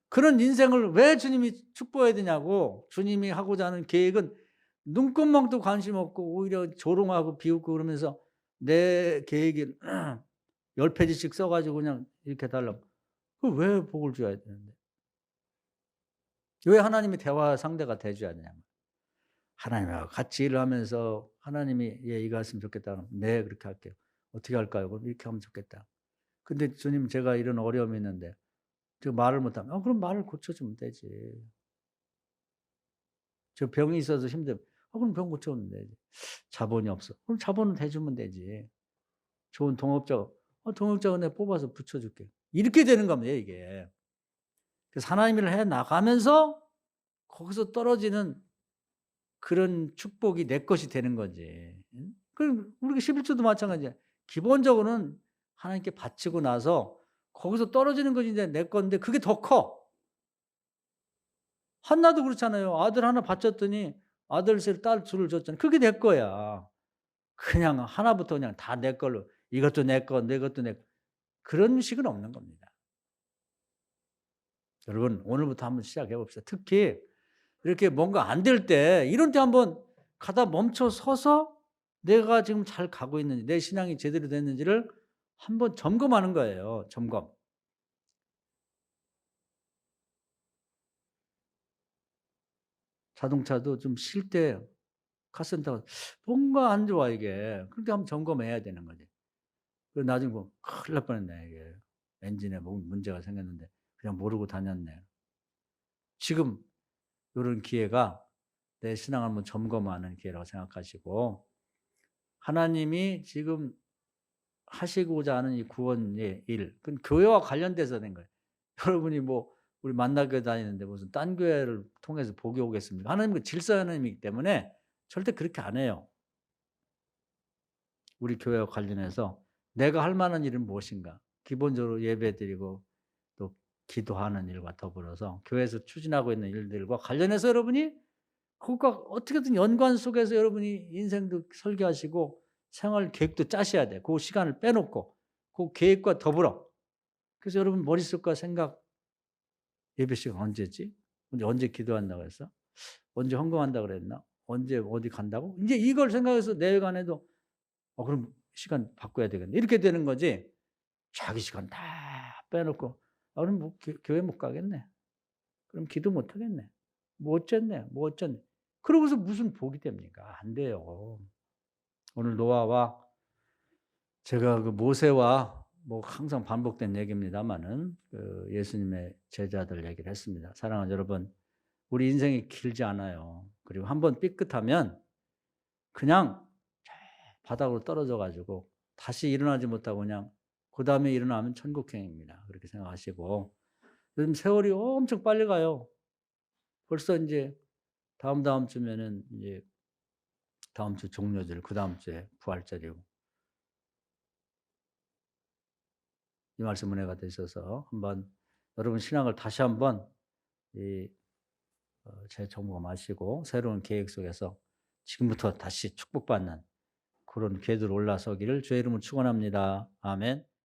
그런 인생을 왜 주님이 축복해야 되냐고. 주님이 하고자 하는 계획은 눈꽃만도 관심 없고 오히려 조롱하고 비웃고 그러면서 내 계획이 10 페이지씩 써 가지고 그냥 이렇게 해 달라고. 그걸 왜 복을 줘야 되는데. 왜 하나님이 대화 상대가 돼 줘야 되냐. 하나님하고 같이 일을 하면서 하나님이 "예 이거 했으면 좋겠다." 그러면 "네 그렇게 할게요." "어떻게 할까요?" 그럼 "이렇게 하면 좋겠다." "근데 주님 제가 이런 어려움이 있는데 저 말을 못하면" 그럼 말을 고쳐 주면 되지. 저 병이 있어서 힘들면 그럼 병 고쳐 주면 되지. 자본이 없어. 그럼 자본을 대 주면 되지. 좋은 동업자 동업자가 내가 뽑아서 붙여 줄게. 이렇게 되는 겁니다 이게. 그래서 하나님 일을 해 나가면서 거기서 떨어지는 그런 축복이 내 것이 되는 거지. 응? 그럼 우리가 11조도 마찬가지야. 기본적으로는 하나님께 바치고 나서 거기서 떨어지는 것이 이제 내 건데 그게 더 커. 한나도 그렇잖아요. 아들 하나 바쳤더니 아들 셋 딸 둘을 줬잖아요. 그게 내 거야. 그냥 하나부터 그냥 다 내 걸로 이것도 내 거, 내 것도 내 거. 그런 식은 없는 겁니다. 여러분 오늘부터 한번 시작해 봅시다. 특히 이렇게 뭔가 안 될 때 이런 때 한번 가다 멈춰 서서 내가 지금 잘 가고 있는지 내 신앙이 제대로 됐는지를 한번 점검하는 거예요. 점검. 자동차도 좀 쉴 때 카센터가 뭔가 안 좋아 이게. 그렇게 한번 점검해야 되는 거지. 그리고 나중에 보면 '큰일 날 뻔했네 이게. 엔진에 뭐 문제가 생겼는데 그냥 모르고 다녔네.' 지금 요런 기회가 내 신앙을 한번 점검하는 기회라고 생각하시고 하나님이 지금 하시고자 하는 이 구원의 일 그건 교회와 관련돼서 된 거예요. 여러분이 뭐 우리 만나교회 다니는데 무슨 딴 교회를 통해서 복이 오겠습니까? 하나님은 그 질서 하나님이기 때문에 절대 그렇게 안 해요. 우리 교회와 관련해서 내가 할 만한 일은 무엇인가? 기본적으로 예배드리고 또 기도하는 일과 더불어서 교회에서 추진하고 있는 일들과 관련해서 여러분이 그것과 어떻게든 연관 속에서 여러분이 인생도 설계하시고 생활 계획도 짜셔야 돼. 그 시간을 빼놓고 그 계획과 더불어. 그래서 여러분 머릿속과 생각 예배 시간 언제지? 언제 기도한다고 했어? 언제 헌금한다고 그랬나? 언제 어디 간다고? 인제 이걸 생각해서 내외 안에도 그럼 시간 바꿔야 되겠네. 이렇게 되는 거지. 자기 시간 다 빼놓고 그럼 뭐 교회 못 가겠네. 그럼 기도 못 하겠네. 뭐 어쨌네. 뭐 어쨌네. 그러고서 무슨 복이 됩니까? 안 돼요. 오늘 노아와 제가 그 모세와 뭐 항상 반복된 얘기입니다마는 그 예수님의 제자들 얘기를 했습니다. 사랑하는 여러분, 우리 인생이 길지 않아요. 그리고 한번 삐끗하면 그냥 바닥으로 떨어져 가지고 다시 일어나지 못하고 그냥 그다음에 일어나면 천국행입니다. 그렇게 생각하시고 요즘 세월이 엄청 빨리 가요. 벌써 인제 다음 주면은 이제 다음 주 종료절 그다음 주에 부활절이고 이 말씀 은혜가 되셔서 한번 여러분 신앙을 다시 한번 이 재점검하시고 새로운 계획 속에서 지금부터 다시 축복받는 그런 궤도로 올라서기를 주의 이름으로 축원합니다. 아멘.